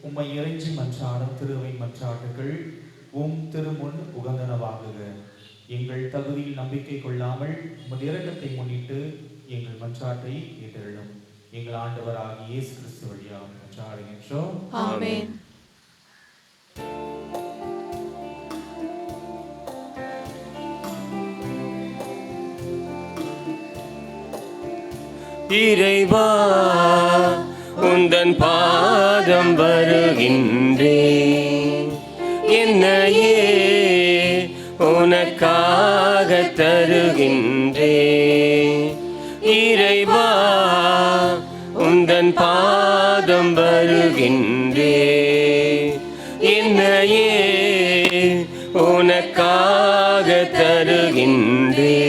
உம்மை இறைஞ்சி மன்றாடும் திருவை மன்றாட்டுகள் திருமுன் உகந்தனவாகுக. எங்கள் தகுதியில் நம்பிக்கை கொள்ளாமல் உமது இரக்கத்தை முன்னிட்டு எங்கள் மன்றாட்டை கேட்டருளும். எங்கள் ஆண்டவராகிய இயேசு கிறிஸ்து வழியாக மன்றாடுகின்றோம். ஆமென். இறைவா உந்தன் பாதம் வருகின்றேன், என்னையே உனக்காக தருகின்றேன். இறைவா உந்தன் பாதம் வருகின்றேன், என்னையே உனக்காக தருகின்றேன்.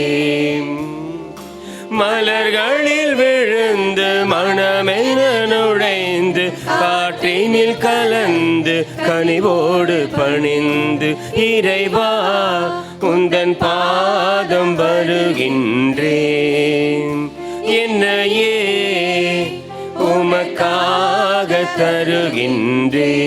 மலர்களில் விழுந்து மனமென நுழைந்து காற்றினில் கலந்து கனிவோடு பணிந்து இறைவா உந்தன் பாதம் வருகின்றேன், என்னையே உமக்காக தருகின்றேன்.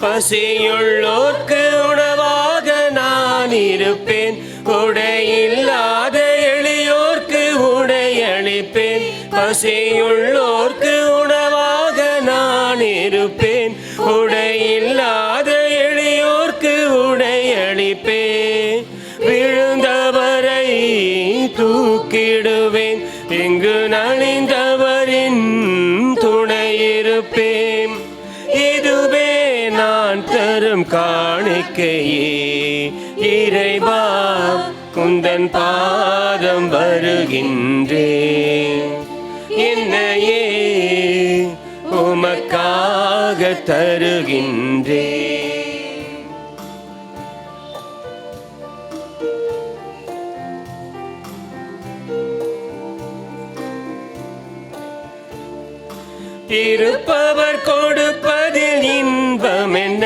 பசியுள்ளோர்க்கு உணவாக நான் இருப்பேன், உடையில்லாத எளியோர்க்கு உடையளிப்பேன். பசியுள்ளோர்க்கு உணவாக நான் இருப்பேன், உடையில்லாத எளியோர்க்கு உடையளிப்பேன். விழுந்தவரை தூக்கிடுவேன், இங்கு நலிந்தவரின் துணையிருப்பேன். இதுவே நான் தரும் தரும் காணிக்கையே இறைவா குந்தன் பாதம் வருகின்றேன். என்னையே உமக்காக தருகின்றேன். இருப்பவர் கொடுப்பதில் இன்பம் என்ன,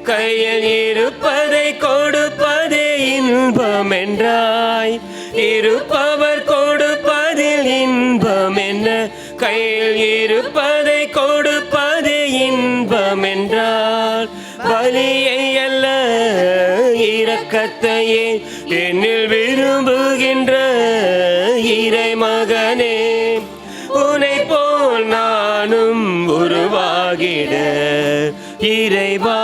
கையில் இருப்பதை கொடுப்பதே இன்பம் என்றாய். இருப்பவர் கொடுப்பதில் இன்பம் என்ன, கையில் இருப்பதை கொடுப்பதே இன்பம் என்றால். பலியை அல்ல இரக்கத்தையே என்னில் விரும்புகின்ற இறைமகனே, உன்னை போல் நானும் உருவாகிட இறைவா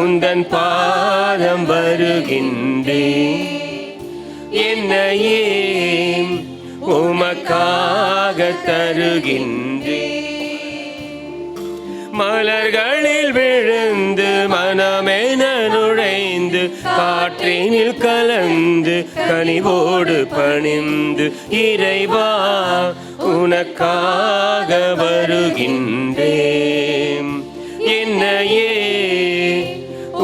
உந்தன் பாதம் வருகின்றேன். என்னையே உமக்காக தருகின்றேன். மலர்களில் விழுந்து மனமென நுழைந்து காற்றினில் கலந்து கனிவோடு பணிந்து இறைவா உனக்காக வருகின்றேன். என்னையே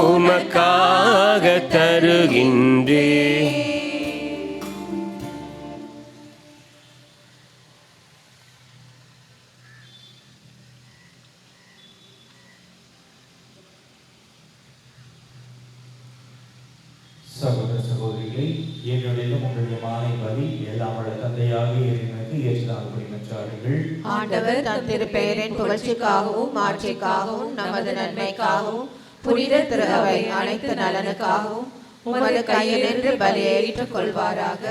உமக்காக தருகின்றேன். சகோதர சகோதரிகளை, என்னுடையும் உங்களுடைய மாலை பலி எல்லாம் வல்ல தந்தையாக இறைவனுக்கு ஏற்றுதாகும்படி மன்றாடுங்கள். ஆண்டவர் தம் திருப்பெயரின் புகழ்ச்சிக்காகவும் மாட்சிக்காகவும் நமது நன்மைக்காகவும் புனித திரு அவை அனைத்து நலனுக்காகவும் உமது கையில் நின்று பலியை ஏற்றுக் கொள்வாராக.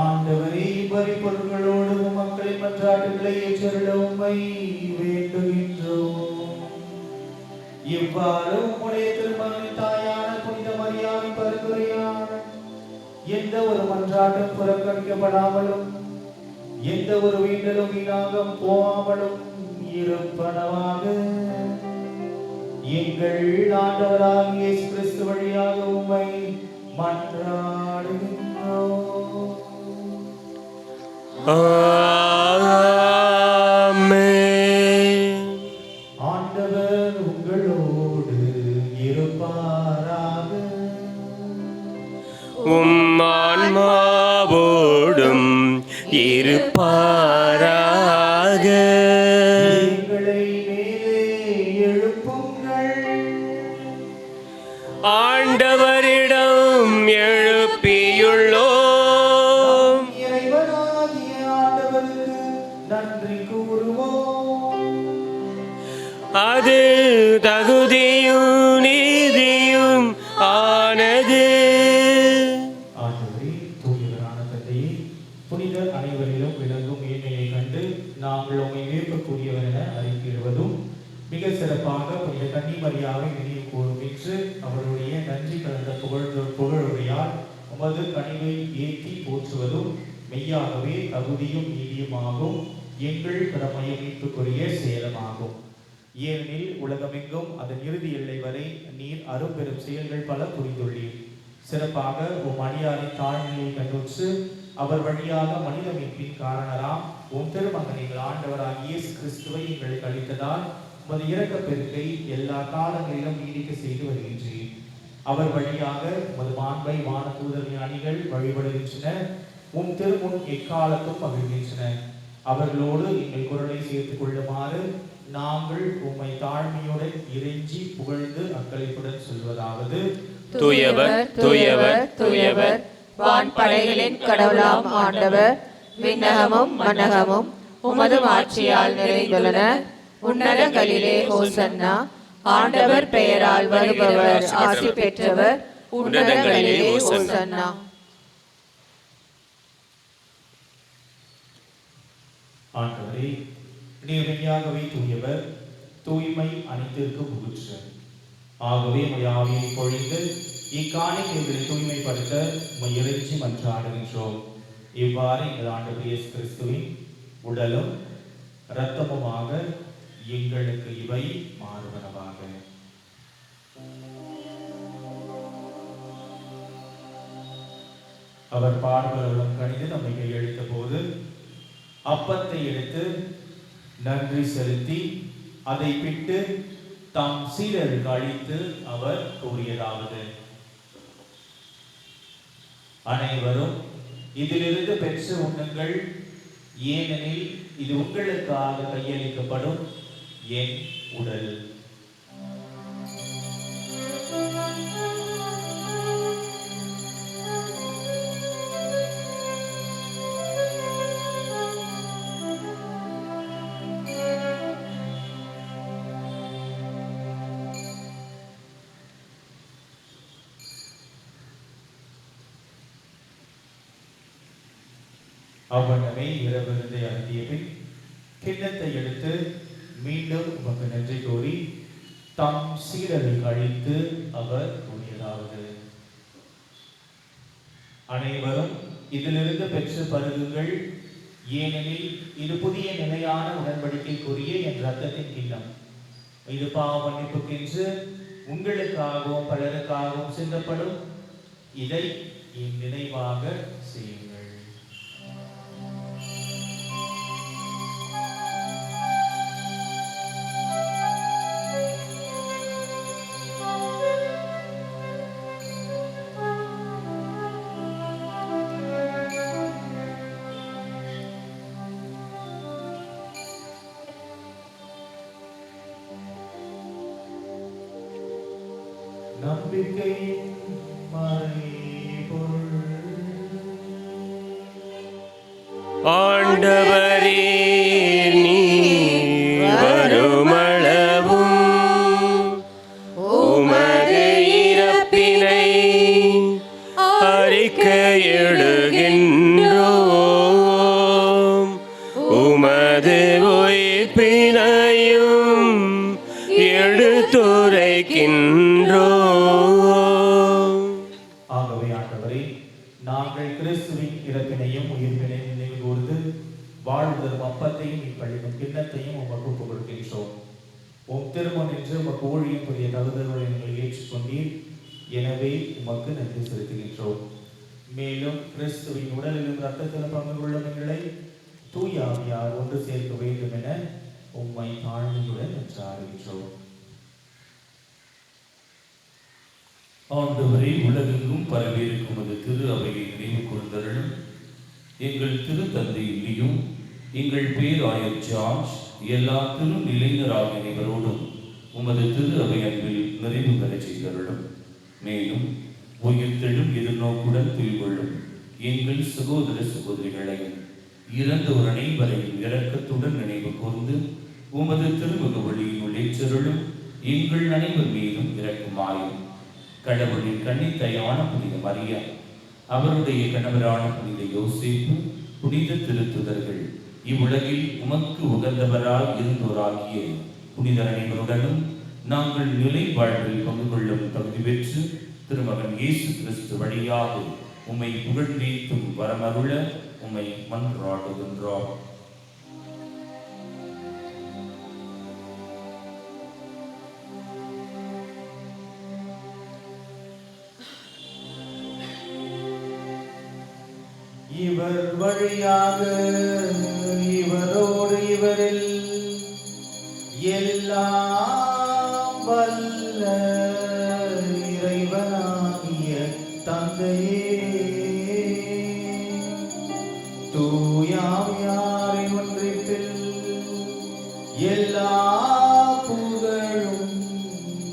ஆண்டவரே, பரிபொருள்களோடு மக்களின் மன்றாட்டுகளை ஏற்றருள உம்மை வேண்டுகின்றோம். இவ்வாறு உம்முடைய திருமகனின் தாயான புனித மரியாவின் பரிந்துரையால் எந்த ஒரு மன்றாட்டும் புறக்கணிக்கப்படாமலும் எந்த ஒரு வேண்டலும் வீணாக போகாமலும் இருப்பனவாக எங்கள் ஆண்டவராகிய இயேசு கிறிஸ்து வழியாக உம்மை மன்றாடுகின்றோம். ஆண்டவர் உங்களோடு இருப்பாராக. உம் ஆன்மாவோடும் இருப்பாராக. எங்களை மேலே எழுப்புங்கள். ஆண்டவரிடம் எழுப்பியுள்ளோம். இறைவனாகிய ஆண்டவருக்கு நன்றி கூறுவோம். அது தகுதியும் நீதியும் ஆனது. ஆண்டவரே, தூயவரான தந்தையே, புனிதர் அனைவரிலும் விளங்கும் ஏழ்மையை கண்டு நாங்கள் உம்மை வியக்கக்கூடியவர் என அறிக்கையிடுவதும் மிக சிறப்பாக புனித கன்னிமரியாவை நினைவு கூறும் என்று அவருடைய நன்றி கலந்த புகழுரையால் உமது கனிவை ஏற்றி போற்றுவதும் மெய்யாகவே தகுதியும் நீதியுமாகும் எங்கள் கடமையை மீட்புக்குரிய சேலமாகும். ஏனெனில் உலகமெங்கும் அதன் இறுதி எல்லை வரை நீர் அரும்பெரும் செயல்கள் பல புரிந்துள்ளீர். சிறப்பாக உம் அடியாரின் தாழ்மையை கண்டுற்று அவர் வழியாக மனித மீட்பின் காரணராம் உம் திருமகனின் ஆண்டவராகிய இயேசு கிறிஸ்துவை எங்களுக்கு அளித்ததால் உமது இரக்கப் பெருக்கை எல்லா காலங்களிலும் நீடிக்க செய்து வருகின்றீர். அவர் வழியாக உமது மாண்பை வான தூதர் ஞானிகள் வழிபடுகின்றன. உம் திருமுன் எக்காலத்தும் மகிழ்கின்றன. அவர்களோடு எங்கள் குரலை சேர்த்துக் கொள்ளுமாறு நாங்கள் உம்மை தாழ்மையுடன் இறைஞ்சி புகழ்ந்து அக்களிப்புடன் சொல்வதாவது: தூயவர் தூயவர் தூயவர், வான்படைகளின் கடவுளாம் ஆண்டவர், விண்ணகமும் மன்னகமும் உமது ஆட்சியால் நிறைந்துள்ளன. உன்னதங்களிலே ஹோசன்னா. ஆண்டவர் பெயரால் வருபவர் ஆசி பெற்றவர். உன்னதங்களிலே ஹோசன்னா. ஆண்டவரே, நீர் மெய்யாகவே தூயவர், தூய்மை அனைத்திற்கும் ஊற்று. ஆகவே ஆவியை பொழிந்து இக்காணிக்கைகளை தூய்மைப்படுத்த உம்மை இறைஞ்சி மன்றாடுகின்றோம். இவ்வாறு எங்கள் ஆண்டவர் இயேசு கிறிஸ்துவின் உடலும் இரத்தமுமாக எங்களுக்கு இவை மாறுவனவாக. அவர் பார்வர்களும் கணிது நம்மை கையளித்த போது அப்பத்தை எடுத்து நன்றி செலுத்தி அதை பிட்டு தாம் சீடருக்கு அளித்து அவர் கூறியதாவது: அனைவரும் இதிலிருந்து பெற்று உண்ணுங்கள், ஏனெனில் இது உங்களுக்காக கையளிக்கப்படும் என் உடல். அவ்வண்ணமே இரவிருந்தை அருந்திய பின் கிண்ணத்தை எடுத்து மீண்டும் உமக்கு நன்றி கூறி தாம் சீடருக்கு அளித்து அவர் கூறியதாவது: அனைவரும் இதிலிருந்து பெற்று பருகுங்கள், ஏனெனில் இது புதிய நிலையான உடன்படிக்கைக்குரிய என் இரத்தத்தின் கிண்ணம். இது பாவ மன்னிப்புக்கென்று உங்களுக்காகவும் பலருக்காகவும் சிந்தப்படும். இதை என் நினைவாக செய்யுங்கள். நம்பிக்கையின் மறைபொருள். ஆண்டவரே, நீர் வருமளவும் உமது இறப்பினை அறிக்கையிடுகின்றோம், உமது உயிர்ப்பினையும் எடுத்துரைக்கின்றோம். ஆகவே ஆண்டவரே, நாங்கள் கிறிஸ்துவின் இறப்பினையும் உயிர்ப்பினையும் நினைவு கூர்ந்து வாழ்வதற்கும் அப்பத்தையும் இப்பள்ளிக்கும் கிண்ணத்தையும் உமக்கு ஒப்புக் கொடுக்கின்றோம். உம் திருமணம் என்று உமக்கு ஊழியம் புதிய தகுதிகளை நீங்கள் ஏற்றுக்கொண்டீர். எனவே உமக்கு நன்றி செலுத்துகின்றோம். மேலும் கிறிஸ்துவின் உடலிலும் இரத்தத்திலும் பங்கு கொள்ளும் எங்களை தூய ஆவியார் ஒன்று சேர்க்க வேண்டும் என உம்மை தாழ்மையுடன் அறிவிக்கிறோம். ஆண்டவரே, உலகெங்கும் பரவியிருக்கும் அது திரு அவையை நினைவு கூர்ந்தருளும். எங்கள் திரு தந்தை லியும், எங்கள் பேராயர் ஜார்ஜ், எல்லா திரு நிலைஞராக அனைவரோடும் உமது திரு அவை அன்பில் நிறைவு பெறச் செய்தருளும். மேலும் உயிர்த்தெழும் எதிர்நோக்குடன் துயில்கொள்ளும் எங்கள் சகோதர சகோதரிகளையும் இறந்தோர் அனைவரையும் இரக்கத்துடன் நினைவு கூர்ந்து உமது திருமுக வழியில் உள்ளேற்றருளும். எங்கள் அனைவர் மீதும் இரக்குமாயும். கடவுளின் கன்னித்தாயான புனித மரியா, அவருடைய கணவரான புனித யோசேப்பு, புனித திருத்துதர்கள், இவ்வுலகில் உமக்கு உகந்தவராய் இருந்தோராகிய புனிதர் அனைவருடனும் நாங்கள் நிலை வாழ்வில் பங்கு கொள்ளும் தகுதி பெற்று திருமகன் இயேசு கிறிஸ்து வழியாக உம்மை புகழ்ந்தேத்தும் வரமருள உம்மை மன்றாடுகின்றோம். இவர் வழியாக இவரோடு இவரில் எல்லாம் வல்ல இறைவனாகிய தந்தையே, தூயாவியாரின் ஒன்றிப்பில் எல்லா புகழும்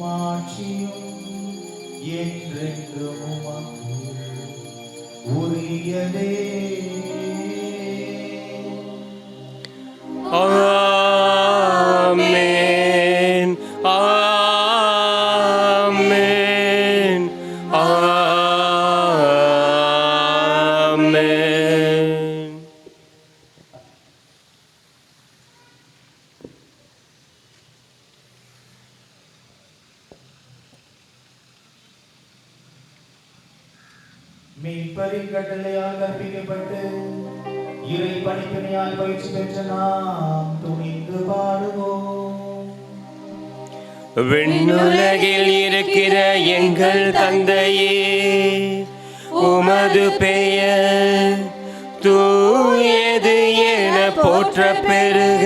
மாட்சியும் என்றென்றும் உமக்கு உரியதே. ஆமென், ஆமென், ஆமென். மீட்பரின் கட்டளையால் கற்பிக்கப்பட்டு இறை பணிப்பினையால் பயிற்சி பெற்ற நாம் துணிந்து பாடுவோம். விண்ணுலகில் இருக்கிற எங்கள் தந்தையே, உமது பெயர் தூயது என போற்ற பெருக,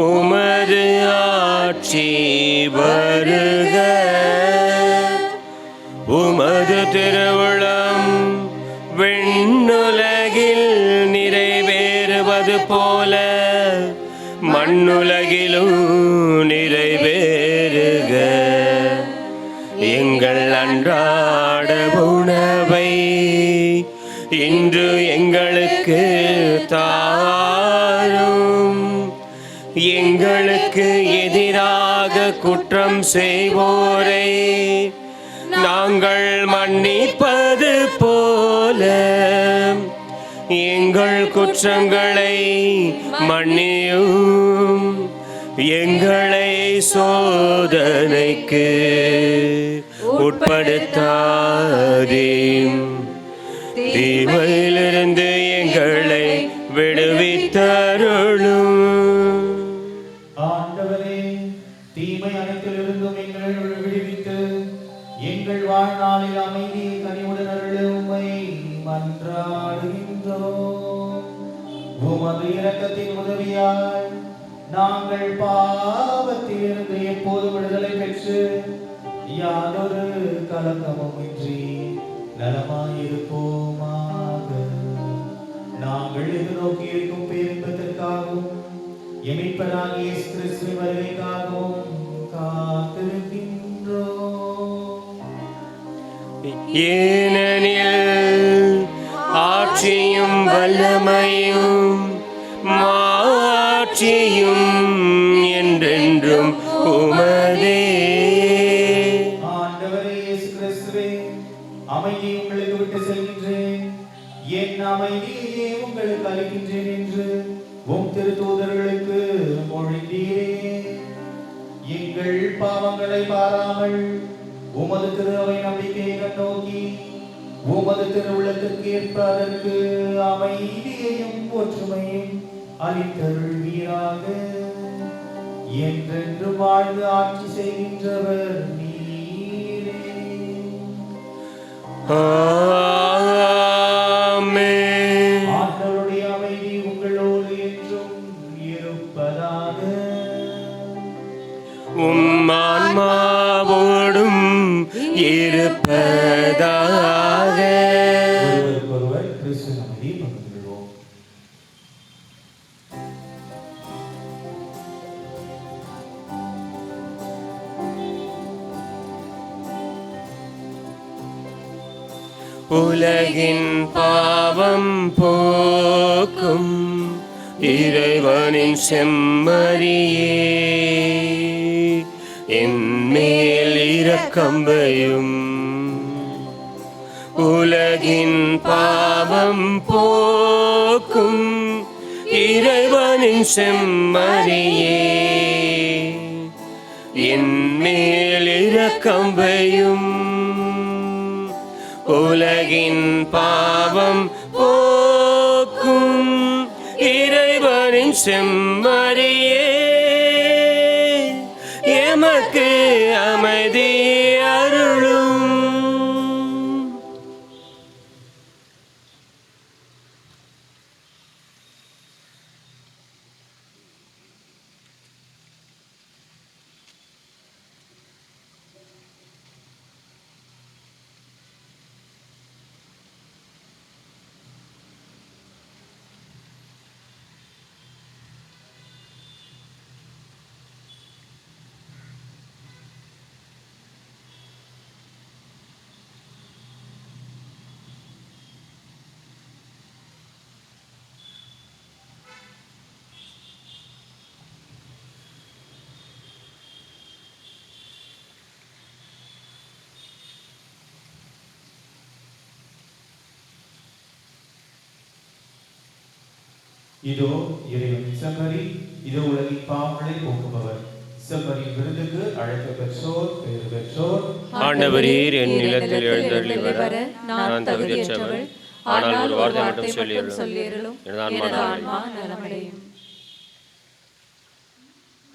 உமது ஆட்சி வருக, உமது திருவுளம் விண்ணுலகில் நிறைவேறுவது போல மண்ணுலகிலும் நிறைவேறுக. எங்கள் அன்றாட உணவை இன்று எங்களுக்கு தாரும். எங்களுக்கு எதிராக குற்றம் செய்வோரை நாங்கள் மன்னிப்பது போல எங்கள் குற்றங்களை மன்னியும். எங்களை சோதனைக்கு உட்படுத்தாதீம், தீமையிலிருந்து எங்களை விடுவித்தருளும். ஆண்டவரே, தீமை அனைத்திலிருந்தும் எங்களை விடுவித்து எங்கள் வாழ்நாளில் அமைதியை கனிவுடன் அருள உம்மை மன்றாடுகின்றோம். உமது இரக்கத்தின் உதவியால் நாங்கள் பாவத்திலிருந்து எப்போது விடுதலை பெற்று யாதொரு கலக்கமும் இன்றி நலமாயிருப்போமாக. நாங்கள் எதிர்நோக்கி இருக்கும் பேரின்பத்திற்காகவும் எமிப்பராகிய இயேசு கிறிஸ்துவின் வருகைக்காகவும் காத்திருக்கின்றோம். ஏனெனில் ஆட்சியும் வல்லமையும் மாட்சியும் என்றென்றும் உமதே. ஆண்டவரே இயேசு கிறிஸ்துவே, அமைதியை உங்களுக்கு விட்டு செல்கின்றேன், என் அமைதியை உங்களுக்கு அளிக்கின்றேன் என்று உம் திருத்தூதர்களுக்கு மொழிந்தீரே. எங்கள் பாவங்களை பாராமல் உமது திரு அவை நம்பிக்கையை கண்ணோக்கி உமது திருவுள்ளத்திற்கு ஏற்ப அதற்கு அமைதியையும் ஒற்றுமையும் அளித்தருள்வீராக. என்றென்று வாழ்ந்து ஆட்சி செய்கின்றவர் நீரே. ஆமென். ஆண்டவருடைய அமைதி உங்களோடு என்றும் இருப்பதாக. உம் ஆன்மாவோடும் இருப்பதாக. ஒருவருக்கொருவர் கிறிஸ்து அமைதியை பகிர்ந்துள்ளோம். உலகின் பாவம் போக்கும் இறைவனின் செம்மறியே, என் மேல் இரக்கம் வையும். உலகின் பாவம் போக்கும் இறைவனின் செம்மறியே, என் மேல் இரக்கம் வையும். உலகின் பாவம் போக்கும் இறைவனின் செம்மறியே, எமக்கு அமைதி அருளும். இதோ இறைவனின் செம்மறி, இதோ உலகின் பாவங்களை போக்குபவர். செம்மறியின் விருந்துக்கு அழைக்க பெற்றோர் பேறு பெற்றோர். ஆண்டவரீர், என் நிலத்தில் எழுந்தருளி வர நான் தகுதியற்றவள், ஆனால் ஒரு வார்த்தை மட்டும் சொல்லியருளும், எனது ஆன்மா நலமடையும்.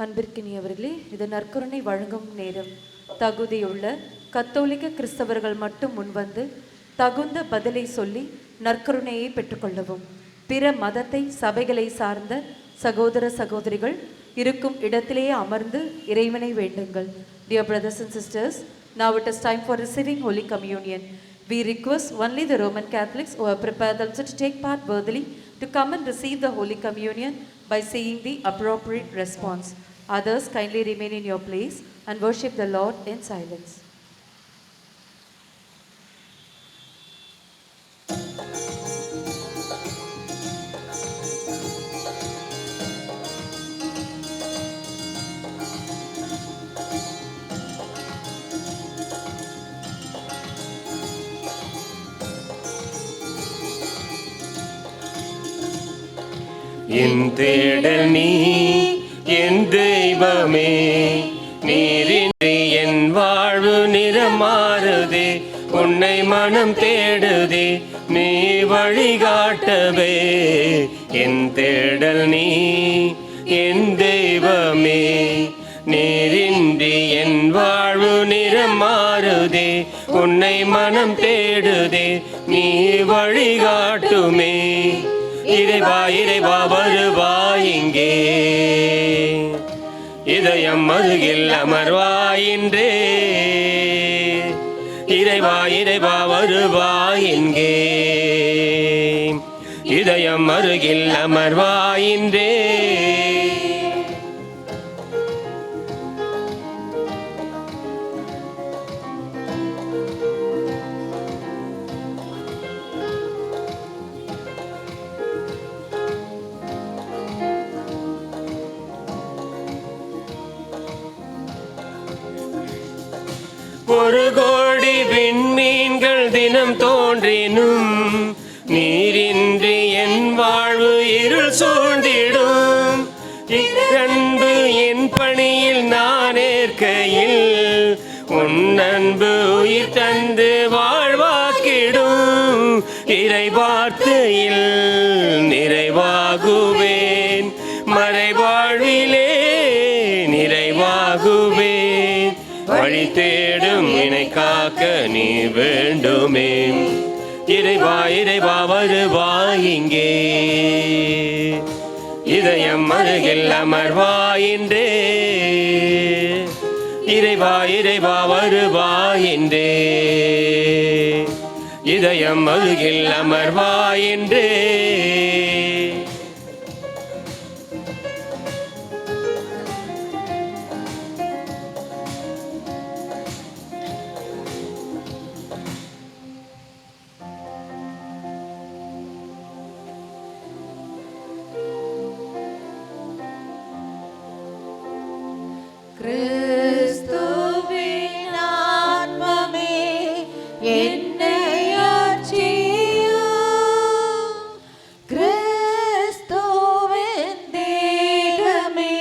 அன்பிற்கினியவர்களே, இது நற்கருணை வழங்கும் நேரம். தகுதியுள்ள கத்தோலிக்க கிறிஸ்தவர்கள் மட்டும் முன்வந்து தகுந்த பதிலை சொல்லி நற்கருணையை பெற்றுக்கொள்ளவும். பிற மதத்தை சபைகளை சார்ந்த சகோதர சகோதரிகள் இருக்கும் இடத்திலேயே அமர்ந்து இறைவனை வேண்டுங்கள். Dear brothers and sisters, now it is time for receiving Holy Communion. We request only the Roman Catholics who have prepared themselves to take part worthily to come and receive the Holy Communion by saying the appropriate response. Others, kindly remain in your place and worship the Lord in silence. என் தேடல் நீ என் தெய்வமே, நீரின்றி என் வாழ்வு நிறம் மாறுதே, உன்னை மனம் தேடுதே நீ வழிகாட்டவே. என் தேடல் நீ என் தெய்வமே, நீரின்றி என் வாழ்வு நிறம் மாறுதே, உன்னை மனம் தேடுதே நீ வழிகாட்டுமே. இறைவா இறைவா வருவாய் இங்கே, இதயம் அருகில் அமர்வாயின்றே. இறைவா இறைவா வருவாய் இங்கே, இதயம் அருகில் அமர்வாயின்றே. ஒரு கோடி விண்மீன்கள் தினம் தோன்றினும், நீரின்றி என் வாழ்வு இருள் சூழ்ந்திடும். இக்கன்பு என் பணியில் நான் ஏற்கையில், உன் அன்பு உயிர் தந்து வாழ்வாக்கிடும். இறை வார்த்தையில் நிறைவாகுவேன், மறைவாழ்விலே நிறைவாகுவேன். வழி தேடும் என்னை காக்க நீ வேண்டுமே. இறைவா இறைவா வருவாய் இங்கே, இதயம் அருகில் அமர்வாயின்றே. இறைவா இறைவா வருவாயின்றே, இதயம் அருகில் அமர்வாயின்றே. கிறிஸ்துவின் ஆத்மமே என்னை ஆட்சியும், கிறிஸ்துவின் தேகமே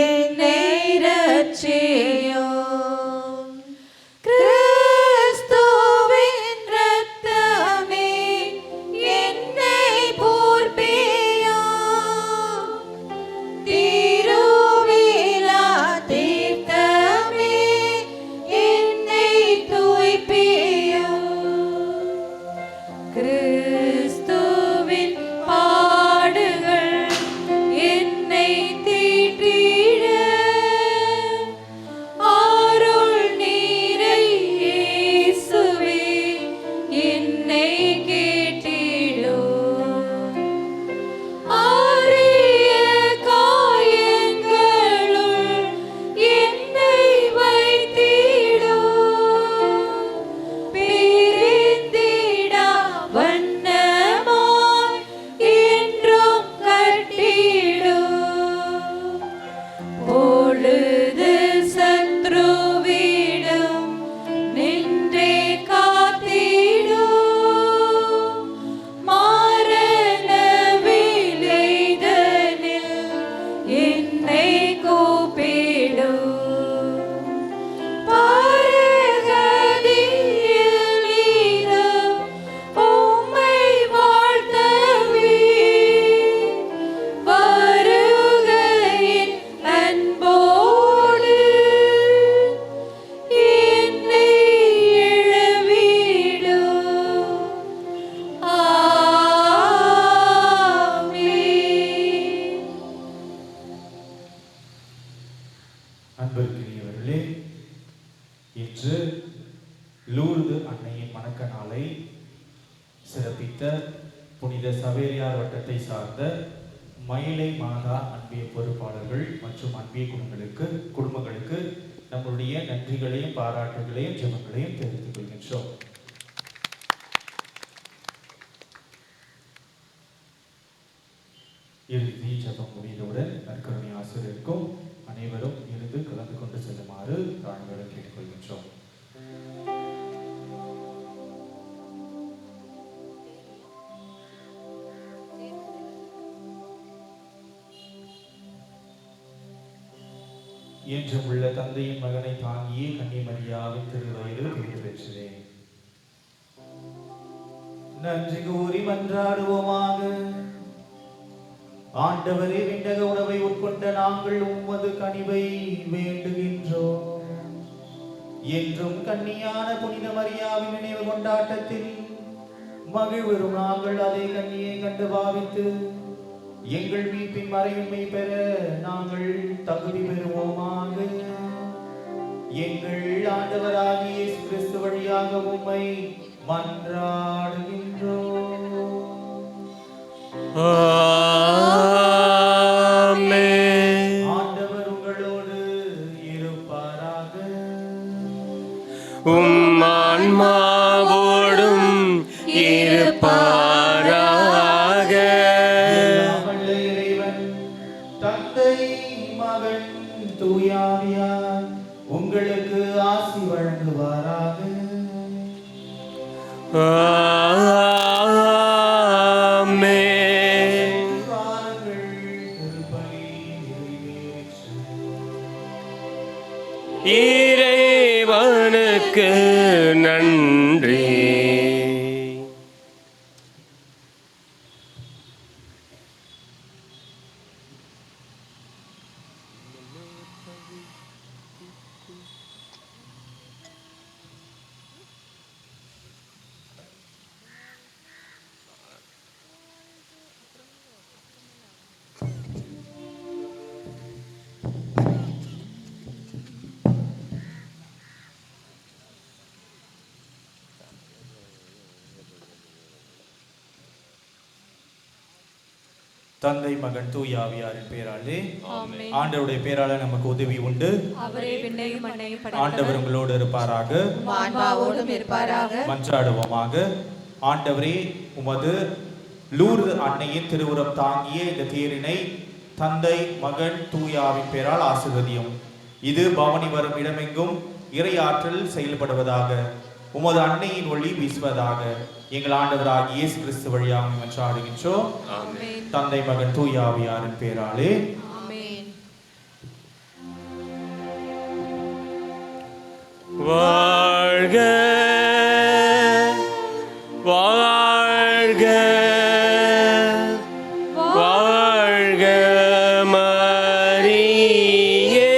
என்னை இரட்சியும், கிறிஸ்துவின் இரத்தமே என்னை போர்ப்பியும், திருவிழா தீர்த்தமே என்னை தூய்ப்பியும், கிறிஸ்துவின் பாடுகள் என்னை தீட்டிட, அருள் நீரை இயேசுவே என்னை கேட்டிடும், ஆரிய காயங்களுள் என்னை வைத்திடும், பிரிந்திடா வண்ணமாய் என்றும் கட்டிடும், பொழுது சத்ருவிடம் நின்றே காத்திடும், மரண விளைதனில் என்னை கூப்பிடும், பரகதியில் நீரும் உம்மை வாழ்த்தவே, வருகையின் அன்பிற்குரியவர்களே, இன்று லூர்து அன்னையின் வணக்க நாளை சிறப்பித்த புனித சவேரியார் வட்டத்தை சார்ந்த மயிலை மாதா அன்பிய பொறுப்பாளர்கள் மற்றும் அன்பிய குடும்பங்களுக்கு நம்முடைய நன்றிகளையும் பாராட்டுகளையும் ஜெபங்களையும் தெரிவித்துக் கொள்கின்றோம். இறுதி ஜெபம் முடிந்தவுடன் நற்கருணை ஆசிரியருக்கும் அனைவரும் இருந்து கலந்து கொண்டு செல்லுமாறு தாழ்மையுடன் கேட்டுக்கொள்கின்றோம். என்றும் உள்ள தந்தையின் மகனை தாங்கியே கன்னிமரியாவின் திருவயிறு பேறு பெற்றேன். நன்றி கூறி மன்றாடுவோமாக. ஆண்டவரே, விண்ணக உணவை உட்கொண்ட நாங்கள் உமது கனிவை வேண்டுகின்றோம். என்றும் கன்னியான புனித மரியாவின் நினைவு கொண்டாட்டத்தில் மகிழ்வரும் நாங்கள் அதே கன்னியை கண்டு பாவித்து எங்கள் மீட்பின் மறையுண்மை பெற நாங்கள் தகுதி பெறுவோமாக. எங்கள் ஆண்டவராகிய இயேசு கிறிஸ்து வழியாக உம்மை மன்றாடுகின்றோம். ஆண்டவர் உங்களோடு இருப்பாராக. உம் ஆன்மாவோடும் இருப்பாராக. இறைவன் தந்தை, மகன், தூய ஆவியார் உங்களுக்கு ஆசி வழங்குவாராக. இறைவனுக்கு நன்றி. தந்தை, மகன், தூய ஆவியாரின் பெயராலே ஆண்டவருடைய பெயரால நமக்கு உதவி உண்டு. ஆண்டவர் உங்களோடு இருப்பாராக. மன்றாடுவோமாக. ஆண்டவரே, உமது லூர்து அன்னையின் திருவுரம் தாங்கிய இந்த தேரினை தந்தை, மகன், தூய ஆவின் பெயரால் ஆசீர்வதியும். இது பவனி வரும் இடமெங்கும் இறை ஆற்றல் செயல்படுவதாக. உமது அன்னையின் ஒளி வீசுவதாக. எங்கள் ஆண்டவராகிய இயேசு கிறிஸ்து வழியாக மன்றாடுகின்றோம். தந்தை, மகன், தூய ஆவியாரின் பெயராலே. வாழ்க வாழ்க வாழ்க மரியே,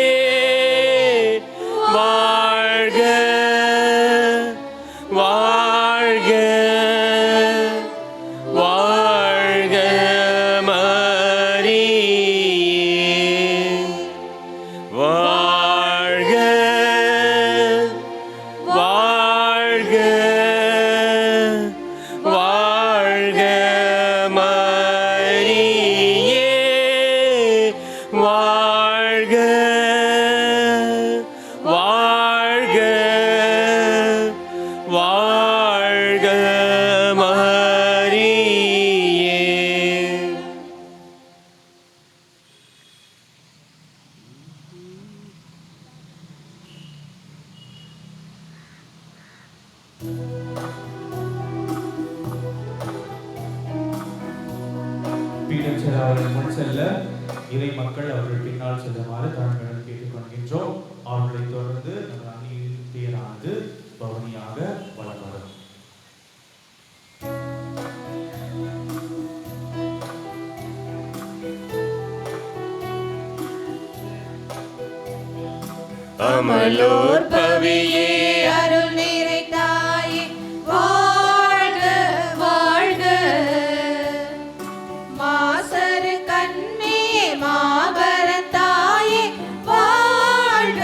வாழ்க வாழ்க வாழ்க மரியே, வாழ்க வாழ்க வாழ்க மரியே, வாழ்க வாழ்க வாழ்க மரியே. பீடச்சராளர்கள் முன் செல்ல இறை மக்கள் அவர்கள் பின்னால் செல்லுமாறு தாழ்மையுடன் கேட்டுக்கொள்கின்றோம். அவர்களை தொடர்ந்து நம்ம அன்னையின் பேரானது பவனியாக வலம் வரும். அமலோர் பவியே அருள் நீரை தாயே, வாழ்க வாழ்க. மாசரு கண்ணே மாபரன் தாயே, வாழ்க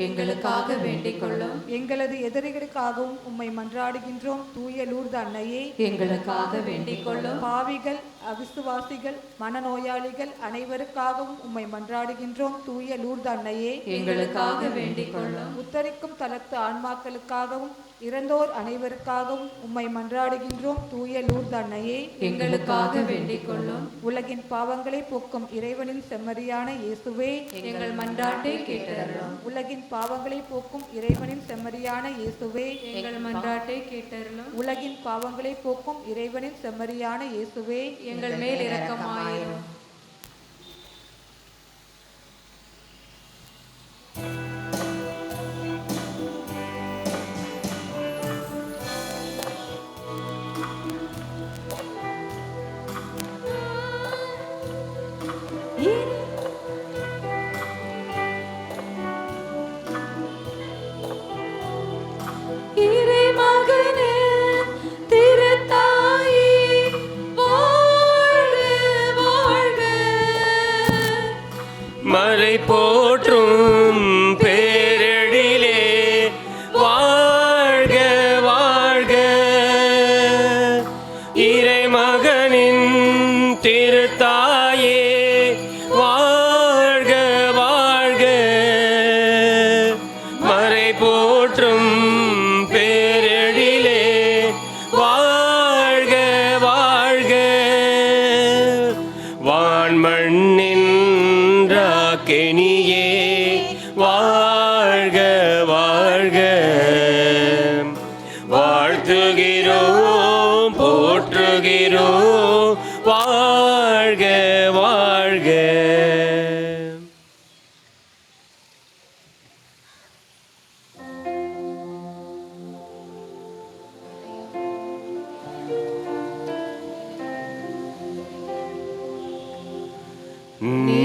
எங்களுக்காக வேண்டிக் கொள்ளும். எங்களது எதிரிகளுக்காகவும் உம்மை மன்றாடுகின்றோம் தூய லூர்து அன்னையே. எங்களுக்காக வேண்டிக் கொள்ளும். பாவிகள், அவிசுவாசிகள், மனநோயாளிகள் அனைவருக்காகவும் உம்மை மன்றாடுகின்றோம் தூய லூர்து அன்னையே. எங்களுக்காக வேண்டிக் கொள்ளும். உத்தரிக்கும் தலத்து ஆன்மாக்களுக்காகவும் இறந்தோர் அனைவருக்காகவும் உம்மை மன்றாடுகின்றோம் தூய லூர்து அன்னையே. எங்களுக்காக வேண்டிக் கொள்ளும். உலகின் பாவங்களை போக்கும் இறைவனின் செம்மறியான இயேசுவே, எங்கள் மன்றாட்டை கேட்டருளும். உலகின் பாவங்களை போக்கும் இறைவனின் செம்மறியான இயேசுவே, எங்கள் மன்றாட்டை கேட்டருளும். உலகின் பாவங்களை போக்கும் இறைவனின் செம்மறியான இயேசுவே, எங்கள் மேல் இரக்கமாயிரும். மறை போற்றும் பேரெழிலே வாழ்க வாழ்க. இறைமகனின் திருத்தாயே வாழ்க வாழ்க. மறை போற்றும் பேரெழிலே வாழ்க வாழ்க. வான்மண்ணின் கெனியே வாழ்க வாழ்க. வாழ்த்துகிறோம் போற்றுகிறோம் வாழ்க வாழ்க.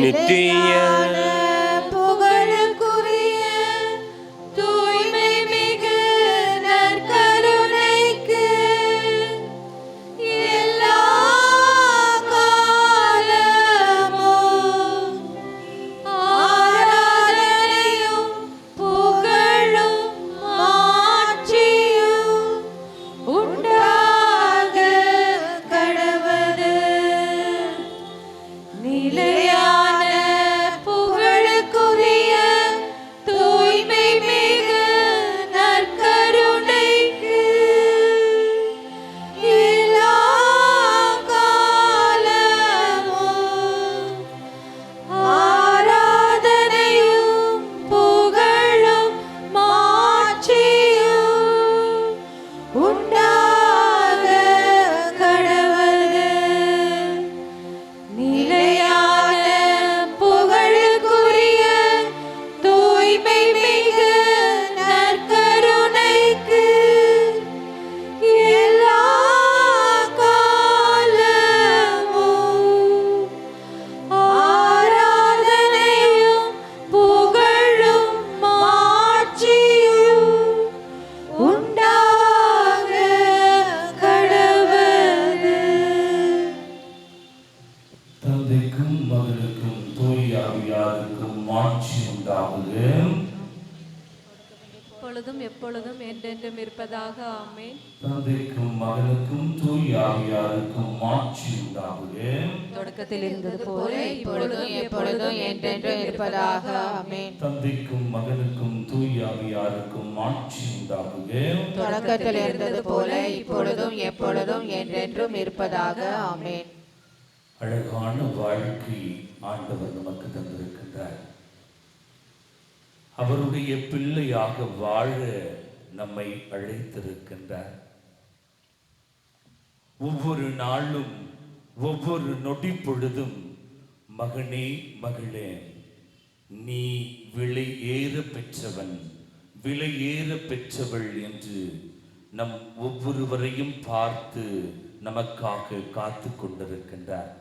நித்திய புகழுக்குரிய தூய்மை மிகு நற்கருணைக்கு எல்லா காலமும் ஆராதனையும் புகழும் மாட்சியும் உண்டாக கடவது. நிலையான புகழுக்குரிய தூய்மை மிகு நற்கருணைக்கு எல்லா காலமும் ஆராதனையும் புகழும் மாட்சியும் உண்டாக கடவது. நிலையான புகழுக்குரிய தூய்மை மிகு நற்கருணைக்கு எல்லா காலமும் ஆராதனையும் புகழும் மாட்சியும் உண்டாக கடவது. தந்தைக்கும் மகனுக்கும் தூய ஆவியாருக்கும் மாட்சி உண்டாகுக. இப்பொழுதும் எப்பொழுதும் என்றென்றும் இருப்பதாக ஆமென். தந்தைக்கும் மகனுக்கும் தூய ஆவியாருக்கும் மாட்சி உண்டாகுக. தொடக்கத்தில் இருந்தது போல இப்பொழுதும் எப்பொழுதும் என்றென்றும் இருப்பதாக ஆமென். தந்தைக்கும் மகனுக்கும் தூய ஆவியாருக்கும் மாட்சி உண்டாகுக. தொடக்கத்தில் இருந்தது போல இப்பொழுதும் எப்பொழுதும் என்றென்றும் இருப்பதாக ஆமென். அழகான வாழ்க்கை ஆண்டவர் நமக்கு தந்திருக்கின்றார். அவருடைய பிள்ளையாக வாழ நம்மை அழைத்திருக்கின்றார். ஒவ்வொரு நாளும் ஒவ்வொரு நொடி பொழுதும் மகனே மகளே, நீ விலை ஏற பெற்றவன், விலை ஏற பெற்றவள் என்று நம் ஒவ்வொருவரையும் பார்த்து நமக்காக காத்து கொண்டிருக்கின்றார்.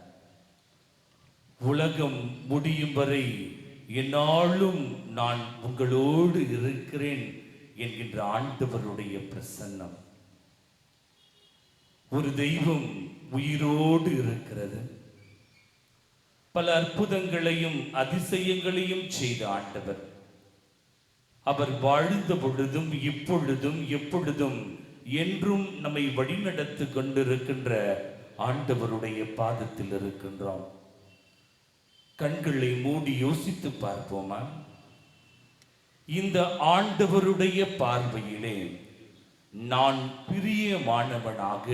உலகம் முடியும் வரை என்னாலும் நான் உங்களோடு இருக்கிறேன் என்கின்ற ஆண்டவருடைய பிரசன்னம். ஒரு தெய்வம் உயிரோடு இருக்கிறது. பல அற்புதங்களையும் அதிசயங்களையும் செய்த ஆண்டவர். அவர் வாழ்ந்த பொழுதும் இப்பொழுதும் எப்பொழுதும் என்றும் நம்மை வழிநடத்தி கொண்டிருக்கின்ற ஆண்டவருடைய பாதத்தில் இருக்கின்றோம். கண்களை மூடி யோசித்து பார்ப்போமா? இந்த ஆண்டவருடைய பார்வையிலே நான் பிரியமானவளாக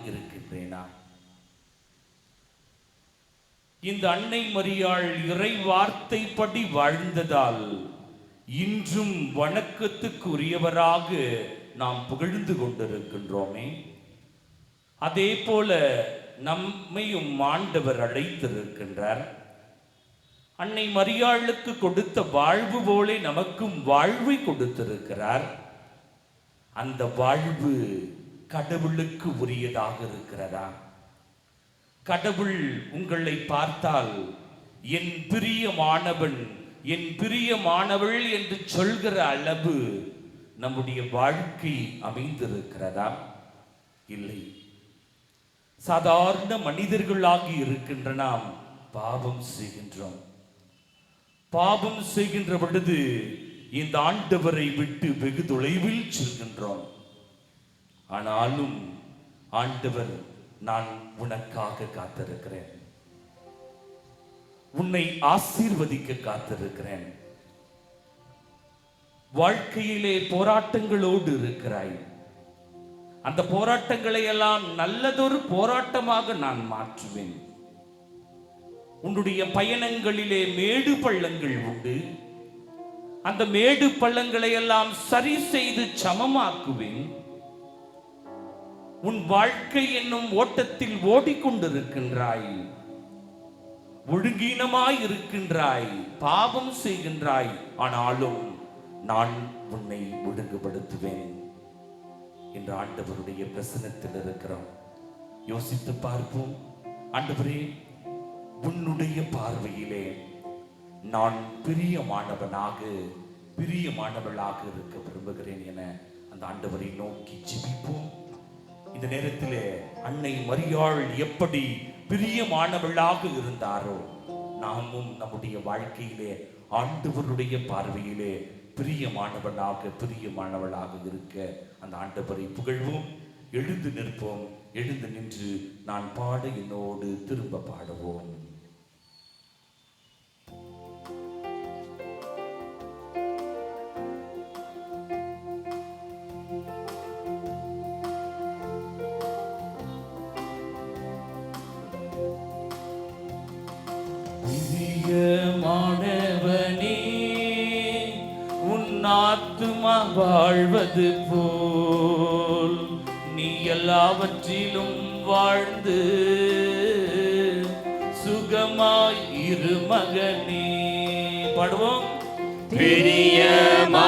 இருக்கின்றேனா? இந்த அன்னை மரியாள் இறை வார்த்தைப்படி வாழ்ந்ததால் இன்றும் வணக்கத்துக்குரியவராக நாம் புகழ்ந்து கொண்டிருக்கின்றோமே. அதே போல நம்மையும் ஆண்டவர் அழைத்திருக்கின்றார். அன்னை மரியாளுக்கு கொடுத்த வாழ்வு போலே நமக்கும் வாழ்வை கொடுத்திருக்கிறார். அந்த வாழ்வு கடவுளுக்கு உரியதாக இருக்கிறதா? கடவுள் உங்களை பார்த்தால் என் பிரியமானவன், என் பிரியமானவள் என்று சொல்கிற அளவு நம்முடைய வாழ்க்கை அமைந்திருக்கிறதா? இல்லை. சாதாரண மனிதர்களாகி இருக்கின்ற நாம் பாவம் செய்கின்றோம். பாவம் செய்கின்ற பொழுது இந்த ஆண்டவரை விட்டு வெகு தொலைவில் செல்கின்றோம். ஆனாலும் ஆண்டவர், நான் உனக்காக காத்திருக்கிறேன், உன்னை ஆசீர்வதிக்க காத்திருக்கிறேன். வாழ்க்கையிலே போராட்டங்களோடு இருக்கிறாய். அந்த போராட்டங்களை எல்லாம் நல்லதொரு போராட்டமாக நான் மாற்றுவேன். உன்னுடைய பயணங்களிலே மேடு பள்ளங்கள் உண்டு. அந்த மேடு பள்ளங்களை எல்லாம் சரி செய்து சமமாக்குவேன். உன் வாழ்க்கை என்னும் ஓட்டத்தில் ஓடிக்கொண்டிருக்கின்றாய், ஒழுங்கீனமாய் இருக்கின்றாய், பாவம் செய்கின்றாய். ஆனாலும் நான் உன்னை ஒழுங்குபடுத்துவேன் என்று ஆண்டவருடைய பிரசன்னத்தில் இருக்கிறோம். யோசித்து பார்ப்போம். ஆண்டவரே, உன்னுடைய பார்வையிலே நான் பிரியமானவளாக இருக்க விரும்புகிறேன் என அந்த ஆண்டவரை நோக்கி ஜெபிப்போம். இந்த நேரத்திலே அன்னை மரியாள் எப்படி பிரியமானவளாக இருந்தாரோ, நாமும் நம்முடைய வாழ்க்கையிலே ஆண்டவருடைய பார்வையிலே பிரியமானவளாக இருக்க அந்த ஆண்டவரை புகழ்வோம். எழுந்து நிற்போம். எழுந்து நின்று நான் பாட என்னோடு திரும்ப பாடுவோம். பிரியமானவனே, உன் ஆத்துமா வாழ்வது போல் நீ எல்லாவற்றிலும் வாழ்ந்து சுகமாய் இரு மகனே. பாடுவோம். பிரியமானவனே,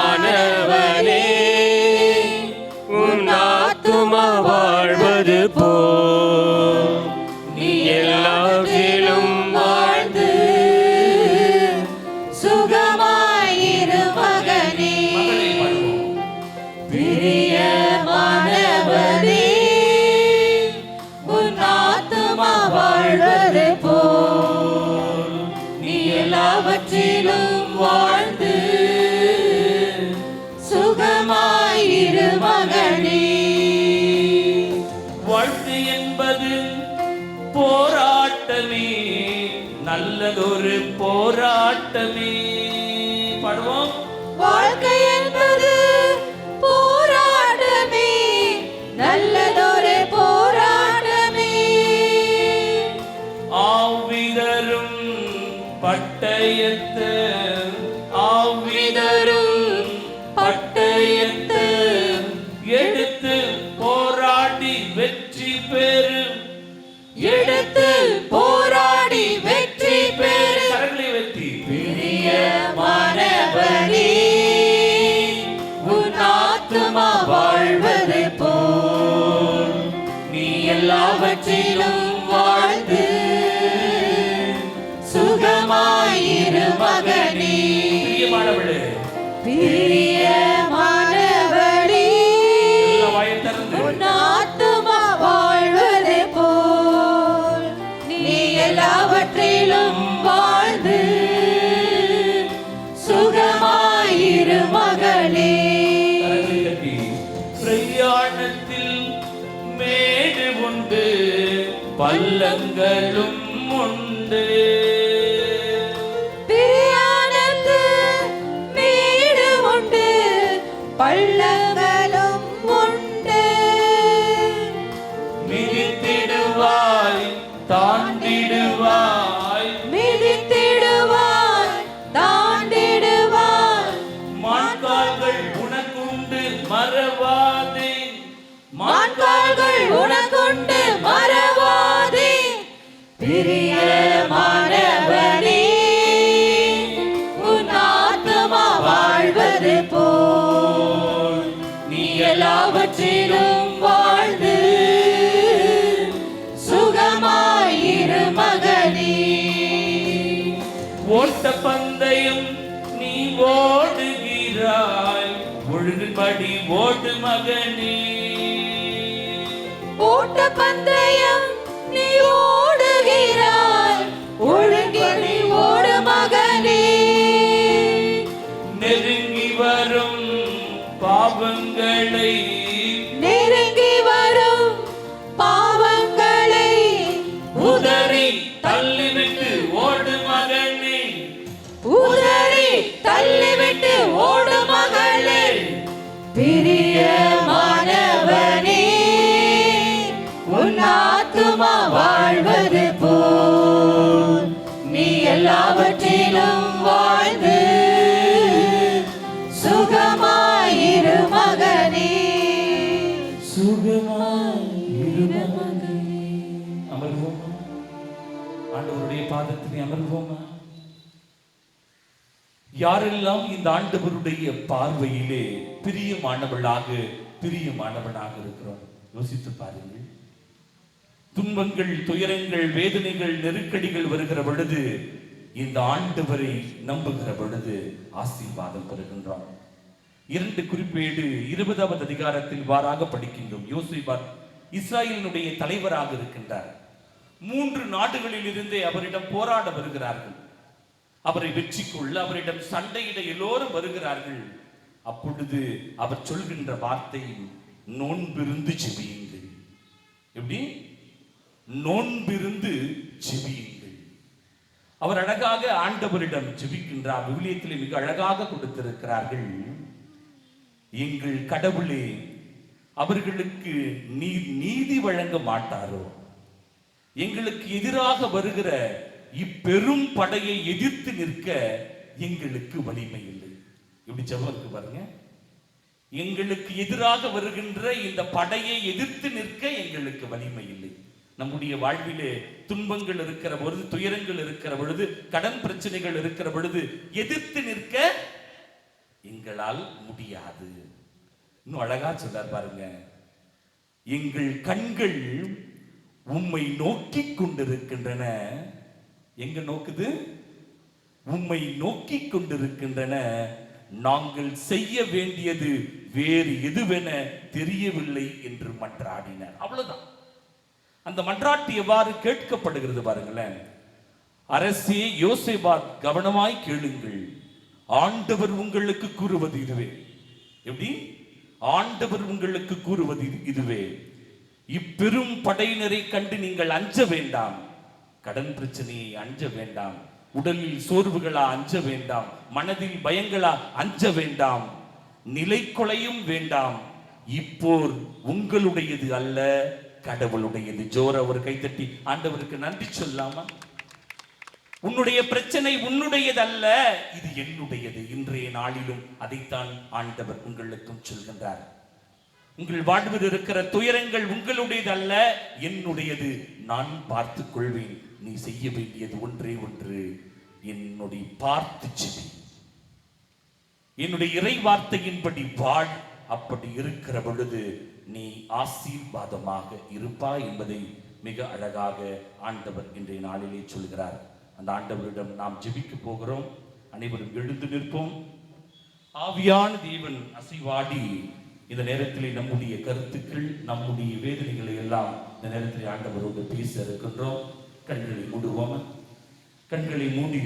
உன் ஆத்துமா வாழ்வது போல் நீ எல்லாவற்றிலும் வாழ்ந்து சுகமாயிரு மகனே. பிரியமானவனே, உன் ஆத்துமா வாழ்வது போல் நீ எல்லாவற்றிலும் வாழ்ந்து சுகமாயிரு மகனே. வாழ்க்கை என்பது போராட்டமே, நல்லதொரு போராட்டமே. பாடுவோம். வாழ்க்கை என்பது போராட்டமே, நல்லதொரு போராட்டமே. ஆவிதரும் பட்டயத்து, ஆவிதரும் பட்டயத்து எடுத்து போராடி வெற்றி பெறும், எடுத்து போராடி வெற்றி பெறு. கரங்களை வெற்றி. பிரியமானவனே, உன் ஆத்துமா வாழ்வது போல் நீ எல்லாவற்றிலும் வாழ்ந்து சுகமாயிரு மகனே. பிரியமானவளே, பிரியமானவளே, உன் ஆத்துமா வாழ்வது போல் நீ எல்லாவற்றிலும் வாழ்ந்து சுக பள்ளங்களும் உண்டு. பிரியாணத்து வீடு உண்டு, பள்ளங்களும் உண்டு. மிதித்திடுவாய் தாண்டிடுவாய், மிதித்திடுவாய் தாண்டிடுவாய். மான்கால்கள் உனக்குண்டு மறவாதே, மான்கால்கள் உனக்குண்டு மறவாதே. பிரியமானவனே, உன் ஆத்துமா வாழ்வது போல் நீ எல்லாவற்றிலும் வாழ்ந்து சுகமாயிரு மகனே. ஓட்ட பந்தயம் நீ ஓடுகிறாய், ஒழுங்குபடி ஓடு மகனே. ஓட்ட பந்தயம் நீ ஓடுகிறாய், ஒழுங்கி ஓடு மகனே. நெருங்கி வரும் பாவங்களை, நெருங்கி வரும் பாவங்களை உதறி தள்ளிவிட்டு ஓடு மகனே, உதறி தள்ளிவிட்டு ஓடு மகளே. பிரியமானவனே, உன் ஆத்துமா வாழ்வது போல் நீ எல்லாவற்றிலும் வாழ்ந்து சுகமாயிரு மகனே. சுகமாயிரு மகனே. அமர்வோமா, ஆண்டவருடைய பாதத்திலே அமர்வோமா. யாரெல்லாம் இந்த ஆண்டவருடைய பார்வையிலே பிரியமானவளாக இருக்கிறோம் யோசித்து பாருங்கள். துன்பங்கள், துயரங்கள், வேதனைகள், நெருக்கடிகள் வருகிற பொழுது இந்த ஆண்டவரை நம்புகிற பொழுது ஆசீர்வாதம் பெறுகின்றோம். 2 குறிப்பேடு 20வது அதிகாரத்தில் வாராக படிக்கின்றோம். யோசேபாத் இஸ்ராயலினுடைய தலைவராக இருக்கின்றார். 3 நாடுகளில் இருந்தே அவரிடம் போராட வருகிறார்கள். அவரை வெற்றி கொள்ள அவரிடம் சண்டையிட எல்லோரும் வருகிறார்கள். அப்பொழுது அவர் சொல்கின்ற வார்த்தை, நோன்பிருந்து ஜெபியுங்கள். எப்படி? நோன்பிருந்து ஜெபியுங்கள். அவர் அழகாக ஆண்டவரிடம் ஜெபிக்கின்றார். விவிலியத்திலே மிக அழகாக கொடுத்திருக்கிறார்கள். எங்கள் கடவுளே, அவர்களுக்கு நீர் நீதி வழங்க மாட்டாரோ? எங்களுக்கு எதிராக வருகிற இப்பெரும் படையை எதிர்த்து நிற்க எங்களுக்கு வலிமை இல்லை. இப்படி ஜெபம் இருக்கு பாருங்க. எங்களுக்கு எதிராக வருகின்ற இந்த படையை எதிர்த்து நிற்க எங்களுக்கு வலிமை இல்லை. நம்முடைய வாழ்விலே துன்பங்கள் இருக்கிற பொழுது, துயரங்கள் இருக்கிற பொழுது, கடன் பிரச்சனைகள் இருக்கிற பொழுது எதிர்த்து நிற்க எங்களால் முடியாது. இன்னும் அழகா சொல்றார் பாருங்க, எங்கள் கண்கள் உம்மை நோக்கி கொண்டிருக்கின்றன. எங்க நோக்குது? உம்மை நோக்கி கொண்டிருக்கின்றன. நாங்கள் செய்ய வேண்டியது வேறு எதுவென தெரியவில்லை என்று மன்றாடினார். அவ்வளவுதான். அந்த மன்றாட்டு எவ்வாறு கேட்கப்படுகிறது பாருங்களேன். அரசே யோசேபாத், கவனமாய் கேளுங்கள். ஆண்டவர் உங்களுக்கு கூறுவது இதுவே. எப்படி? ஆண்டவர் உங்களுக்கு கூறுவது இதுவே. இப்பெரும் படையினரை கண்டு நீங்கள் அஞ்ச வேண்டாம். கடன் பிரச்சனையை அஞ்ச வேண்டாம். உடலில் சோர்வுகளா அஞ்ச வேண்டாம். மனதில் பயங்களா அஞ்ச வேண்டாம். நிலைக்குலையும் வேண்டாம். இப்போர் உங்களுடையது அல்ல, கடவுளுடையது. ஜோர ஒரு கைத்தட்டி ஆண்டவருக்கு நன்றி சொல்லாமா? உன்னுடைய பிரச்சனை உன்னுடையது அல்ல, இது என்னுடையது. இன்றைய நாளிலும் அதைத்தான் ஆண்டவர் உங்களுக்கும் சொல்கின்றார். உங்கள் வாழ்வில் இருக்கிற துயரங்கள் உங்களுடையது அல்ல, என்னுடையது. நான் பார்த்துக் கொள்வேன். நீ செய்ய வேண்டியது ஒன்றே ஒன்று, என்னுடைய பார்த்து செவி, என்னுடைய இறை வார்த்தையின்படி வாழ். அப்படி இருக்கிற பொழுது நீ ஆசீர்வாதமாக இருப்பாய் என்பதை மிக அழகாக ஆண்டவர் இன்றைய நாளிலே சொல்கிறார். அந்த ஆண்டவரிடம் நாம் ஜெபிக்க போகிறோம். அனைவரும் எழுந்து நிற்போம். ஆவியான தேவன் அசைவாடி இந்த நேரத்திலே நம்முடைய கருத்துக்கள், நம்முடைய வேதனைகளை எல்லாம் இந்த நேரத்திலே ஆண்டவரோடு பேச இருக்கின்றோம். கண்களை மூடுவோமா? கண்களை மூடி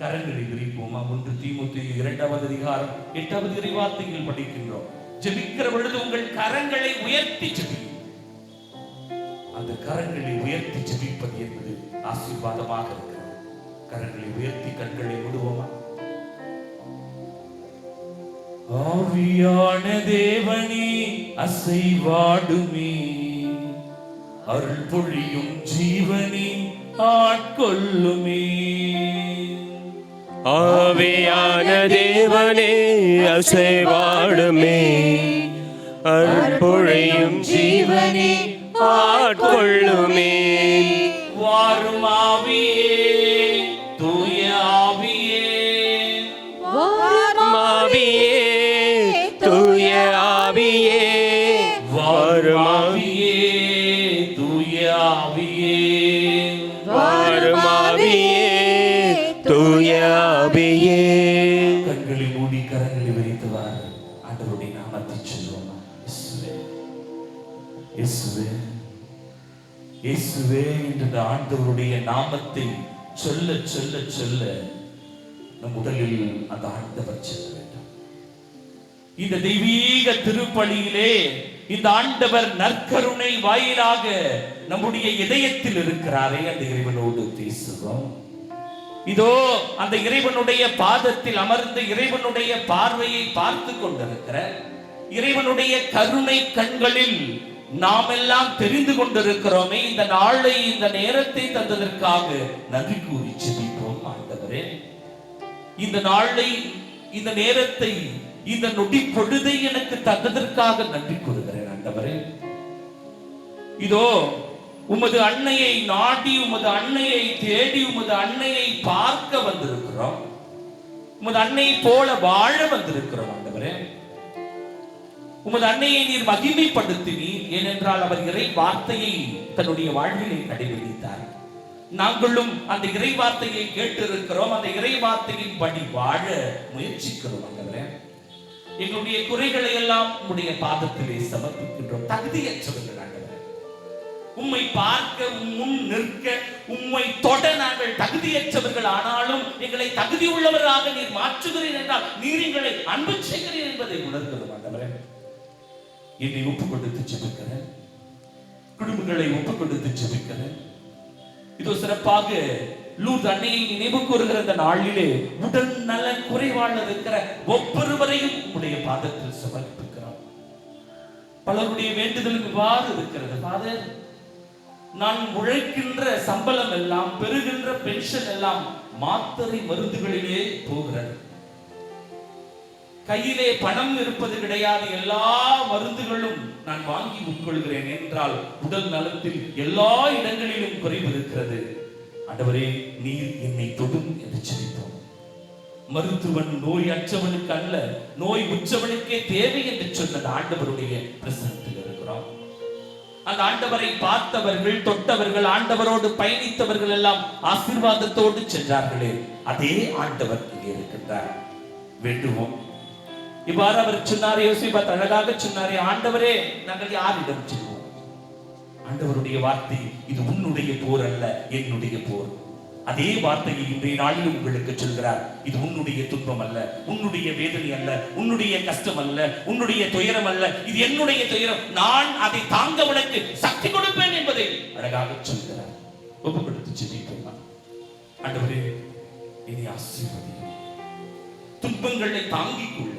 கரங்களை விரிப்போமா? 1 தீமோத்தேயு 2வது அதிகாரம் 8வது இறைவார்த்தையில் படிக்கின்றோம். ஜெபிக்கிற பொழுது உங்கள் கரங்களை உயர்த்தி ஜெபியுங்கள். அந்த கரங்களை உயர்த்தி ஜெபிப்பது என்பது ஆசீர்வாதமாக இருக்கிறது. கரங்களை உயர்த்தி கண்களை மூடுவோமா? ஆவியான தேவனே அசைவாடுமே, அருள் பொழியும் ஜீவனே ஆட்கொள்ளுமே. ஆவியான தேவனே அசைவாடுமே, அருள் பொழியும் ஜீவனே ஆட்கொள்ளுமே. வாரும் ஆவியே, தூய ஆவியே, வாரும் ஆவியே, தூய ஆவியே, வாரும் ஆவியே, தூய ஆவியே, வாரும் ஆவியே, தூய ஆவியே. கண்களை மூடி கரங்களை விரித்து வாரு. ஆண்டவருடைய நாமத்தை சொல்லுவோமா? இயேசுவே, இயேசுவே என்ற ஆண்டவருடைய நாமத்தை சொல்ல சொல்ல சொல்ல நம் உடலில் அந்த ஆண்டவர் செல்ல வேண்டும். இந்த தெய்வீக திருப்பலியிலே இந்த ஆண்டவர் நற்கருணை வாயிலாக நம்முடைய இதயத்தில் இருக்கிறாரே, அந்த இறைவனோடு பேசுவோம். இதோ அந்த இறைவனுடைய பாதத்தில் அமர்ந்து இறைவனுடைய பார்வையை பார்த்து கொண்டிருக்கிற இறைவனுடைய கருணை கண்களில் நாம் எல்லாம் தெரிந்து கொண்டிருக்கிறோமே, இந்த நாளை இந்த நேரத்தை தந்ததற்காக நன்றி கூறி ஜெபிப்போம். ஆண்டவரே, இந்த நாளை இந்த நேரத்தை இந்த நொடி பொழுதை எனக்கு தந்ததற்காக நன்றி கூறுகிறேன். ஆண்டவரே, இதோ உமது அன்னையை நாடி உமது அன்னையை தேடி உமது அன்னையை பார்க்க வந்திருக்கிறோம். உமது அன்னை போல வாழ வந்திருக்கிறோம். ஆண்டவரே, உமது அன்னையை நீர் மகிமைப்படுத்தினீர். ஏனென்றால் அவர் இறை வார்த்தையை தன்னுடைய வாழ்விலே கடைபிடித்தார். நாங்களும் அந்த இறை வார்த்தையை கேட்டிருக்கிறோம். அந்த இறை வார்த்தையின் படி வாழ முயற்சிக்கிறோம். ஆண்டவரே, எங்களுடைய குறைகளை எல்லாம் உம்முடைய பாதத்திலே சமர்ப்பிக்கின்றோம். தகுதியற்றவர்கள் ஆண்டவரே, உம்மை பார்க்க முன் நிற்க உம்மை தொட நாங்கள் தகுதியற்றவர்கள். ஆனாலும் எங்களை தகுதி உள்ளவராக நீர் மாற்றுகிறீர் என்றால் நீர் எங்களை அன்பு செய்கிறீர் என்பதை உணர்கிறோம். ஆண்டவரே, என்னை ஒப்புக் கொடுத்து ஜெபிக்கிறேன், குடும்பங்களை ஒப்புக் கொடுத்து ஜெபிக்கிறேன். இதோ சிறப்பாக லூர்து அன்னையை நினைவு கூறுகிற இந்த நாளிலே உடல் நல குறைவாக இருக்கிற ஒவ்வொருவரையும் உடைய பாதத்தில் சமர்ப்பிக்கிறோம். பலருடைய வேண்டுதலும் இவ்வாறு இருக்கிறது. ஃபாதர், நான் உழைக்கின்ற சம்பளம் எல்லாம் பெறுகின்ற பென்ஷன் எல்லாம் மாத்திரை மருந்துகளிலே போகிறது. கையிலே பணம் இருப்பது கிடையாது. எல்லா மருந்துகளும் நான் வாங்கி உட்கொள்கிறேன் என்றால் உடல் நலத்தில் எல்லா இடங்களிலும் குறைவு இருக்கிறது. ஆண்டவரே, நீர் என்னை தொடும் என்று ஜெபிப்போம். மருத்துவன் நோய் அற்றவனுக்கு அல்ல, நோய் உற்றவனுக்கே தேவை என்று சொன்னது ஆண்டவருடைய பிரசன்னத்தில் இருக்கிறோம். அந்த ஆண்டவரை பார்த்தவர்கள், தொட்டவர்கள், ஆண்டவரோடு பயணித்தவர்கள் எல்லாம் ஆசீர்வாதத்தோடு சென்றார்களே, அதே ஆண்டவர் இங்கே இருக்கின்றார். வேண்டுவோம். இவ்வாறு அவர் சொன்னாரே, யோசிப்பாத் அழகாக சொன்னாரே, ஆண்டவரே நாங்கள் யாரிடம் செல்வோம்? ஆண்டவருடைய வார்த்தை, இது உன்னுடைய போர் அல்ல, என்னுடைய போர். அதே வார்த்தையை இன்றைய நாளில் உங்களுக்கு சொல்கிறார். இது உன்னுடைய துன்பம் அல்ல, உன்னுடைய வேதனை அல்ல, உன்னுடைய கஷ்டம் அல்ல, உன்னுடைய துயரம் அல்ல, இது என்னுடைய துயரம். நான் அதை தாங்க உனக்கு சக்தி கொடுப்பேன் என்பதை அழகாக சொல்கிறார். ஒப்பு கொடுத்து ஜெபிப்போம். ஆண்டவரே, என்னை ஆசீர்வதியும். துன்பங்களை தாங்கிக் கொள்ள,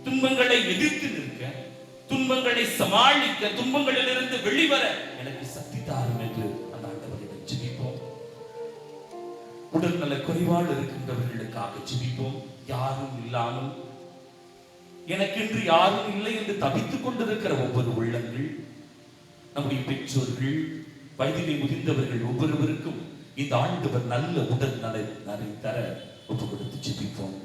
துன்பங்களை எதிர்த்து நிற்க, துன்பங்களை சமாளிக்க, துன்பங்களிலிருந்து வெளிவர எனக்கு சக்தி தாரும் என்று அந்த ஆண்டவரிடம் ஜெபிப்போம். உடல்நல குறைவால் இருக்கின்றவர்களுக்காக ஜெபிப்போம். யாரும் இல்லாமல், எனக்கென்று யாரும் இல்லை என்று தவித்துக் கொண்டிருக்கிற ஒவ்வொரு உள்ளங்கள், நம்முடைய பெற்றோர்கள், வயதிலே முதிர்ந்தவர்கள் ஒவ்வொருவருக்கும் இந்த ஆண்டவர் நல்ல உடல் நலை தர ஒப்பு கொடுத்து ஜெபிப்போம்.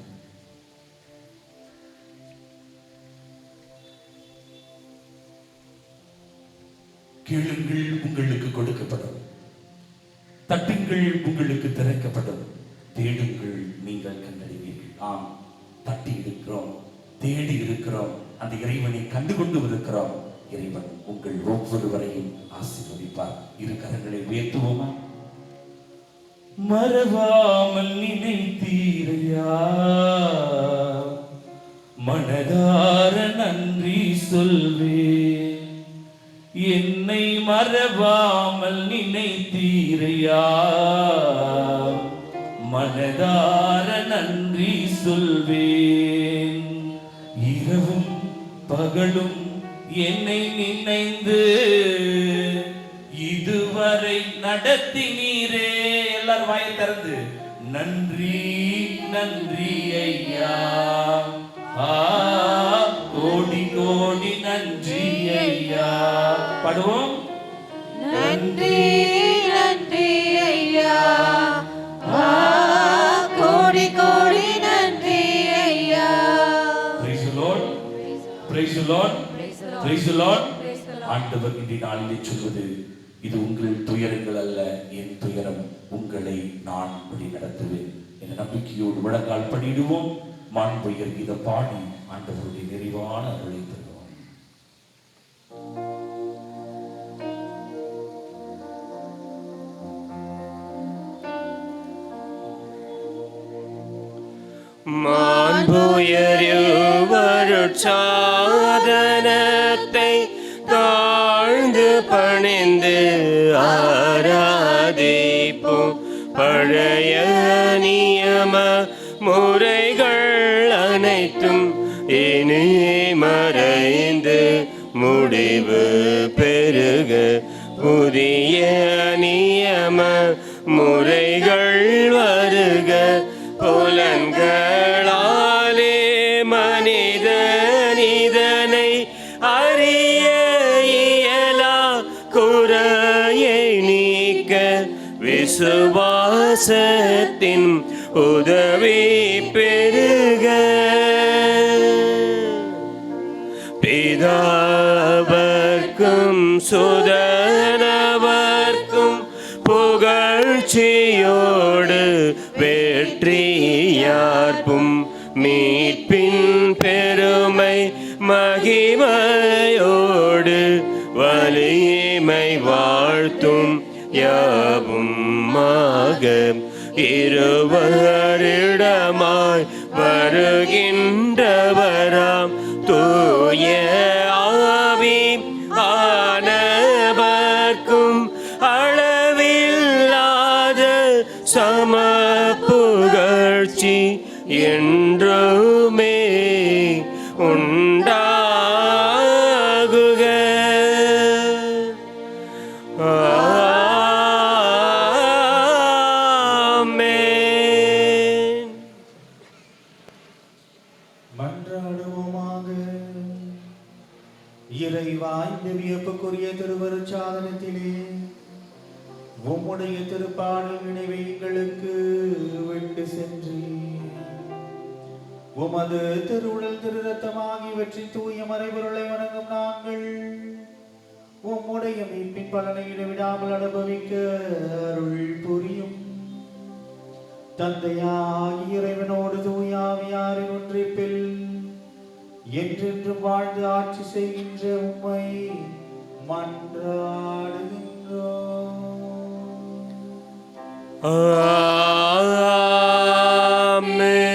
கேளுங்கள், உங்களுக்கு கொடுக்கப்படும். தட்டுங்கள், உங்களுக்கு திறக்கப்படும். தேடுங்கள், நீங்கள் கண்டறிவீர்கள். ஆம், தட்டி இருக்கிறோம், தேடி இருக்கிறோம், அந்த இறைவனை கண்டுகொண்டு இருக்கிறோம். இறைவன் உங்கள் ஒவ்வொருவரையும் ஆசீர்வதிப்பார். இரு கரங்களை உயர்த்துவோமா? மறவாமல் நினைத்தீரையா, மனதார நன்றி சொல்வே. என்னை மறவாமல் நினைத்தீரையா, மனதார நன்றி சொல்வேன். இரவும் பகலும் என்னை நினைந்து இதுவரை நடத்தினீரே. எல்லாரும் வாயை திறந்து நன்றி நன்றி ஐயா, கோடி கோடி நன்றி ஐயா. பாடுவோம். நன்றி நன்றி ஐயா, கோடி கோடி நன்றி ஐயா. Praise the Lord, praise the Lord, praise the Lord. ஆண்டவர் இந்த நாளிலே சொல்வது, இது உங்கள் துயரங்கள் அல்ல, என் துயரம், உங்களை நான் வழி நடத்துவேன் என்ற நம்பிக்கையோடு முழங்கால் படியிடுவோம். மாண்புயர் கீத பாடி ஆண்டவருடைய நிறைவான அருளை பெறுவோம். மாண்புயர்வருட்சாதனத்தை தாழ்ந்து பணிந்து ஆராதிப்போம். பழைய நியம முறைகள் அனைத்தும் இனி மறைந்து முடிவு பெருக, புதிய நியம முறைகள் வருக. புலன்களாலே மனிதனிதனை அறிய இயலா குறையை நீக்க விசுவாசத்தின் உதவி பெருக. பிதாவர்க்கும் சுதனவர்க்கும் புகழ்ச்சியோடு வெற்றியார்ப்பும் மீட்பின் பெருமை மகிமையோடு வலிமை வாழ்த்தும் யாவுமாக இருவரிடமாய் வருகின்றவராம் தூய ஆவி ஆனவர்க்கும் அளவில்லாத சம புகழ்ச்சி என்றுமே உண்டாகுக. ஆமென். மன்றாடுவோமாக. இறைவா, இந்த வியப்புக்குரிய திருவருட்சாதனத்திலே உம்முடைய திருப்பாடல் நினைவை எங்களுக்கு விட்டு சென்று உமது திருவுடல் திரு ரத்தம் ஆகியவற்றின் தூய மறைபொருளை வணங்கும் நாங்கள் உம்முடைய மீட்பின் பலனை இடைவிடாமல் அனுபவிக்க அருள் புரியும். தந்தையாகிய இறைவனோடு தூய ஆவியாரின் ஒன்றிப்பில் என்றென்றும் வாழ்ந்து ஆட்சி செய்கின்ற உம்மை மன்றாடுகின்றோம். ஆமென்.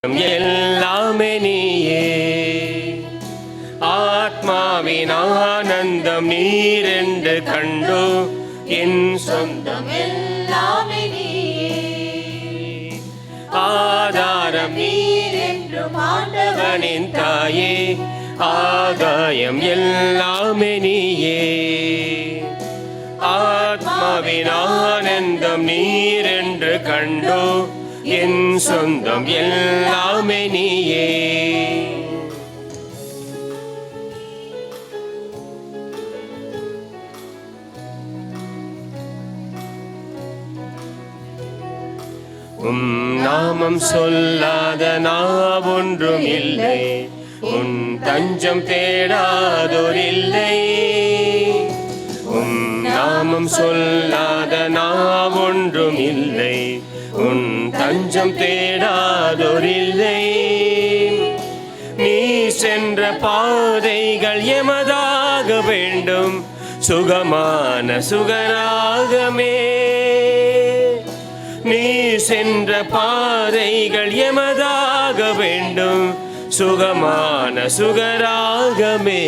எல்லாமே நீயே, ஆத்மாவின் ஆனந்தம் நீரென்று கண்டோ என் சொந்தம் எல்லாமே நீயே, ஆதாரம் நீரென்றும் ஆண்டவனின் தாயே, ஆதாயம் எல்லாமே நீயே, ஆத்மாவின் ஆனந்தம் நீரென்று கண்டோ என் சொந்தம் எல்லாமே நீயே. உம் நாமம் சொல்லாத நாவொன்றும் இல்லை, உன் தஞ்சம் தேடாதோரில்லை. உம் நாமம் சொல்லாத நாவொன்றும் இல்லை, உன் தஞ்சம் தேடாதோரில்லை. நீ சென்ற பாதைகள் எமதாக வேண்டும், சுகமான சுகராகமே. நீ சென்ற பாதைகள் எமதாக வேண்டும், சுகமான சுகராகமே.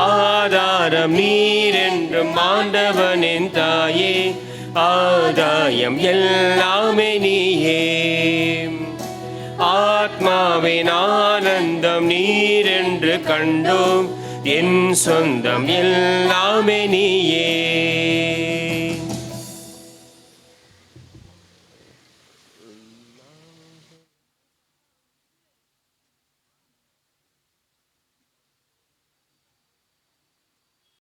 ஆதாரம் நீரென்றும் ஆண்டவனின் தாயே, ஆதாயம் எல்லாமே நீயே, ஆத்மாவின் ஆனந்தம் நீரென்று கண்டோம் என் சொந்தம் எல்லாமே நீயே.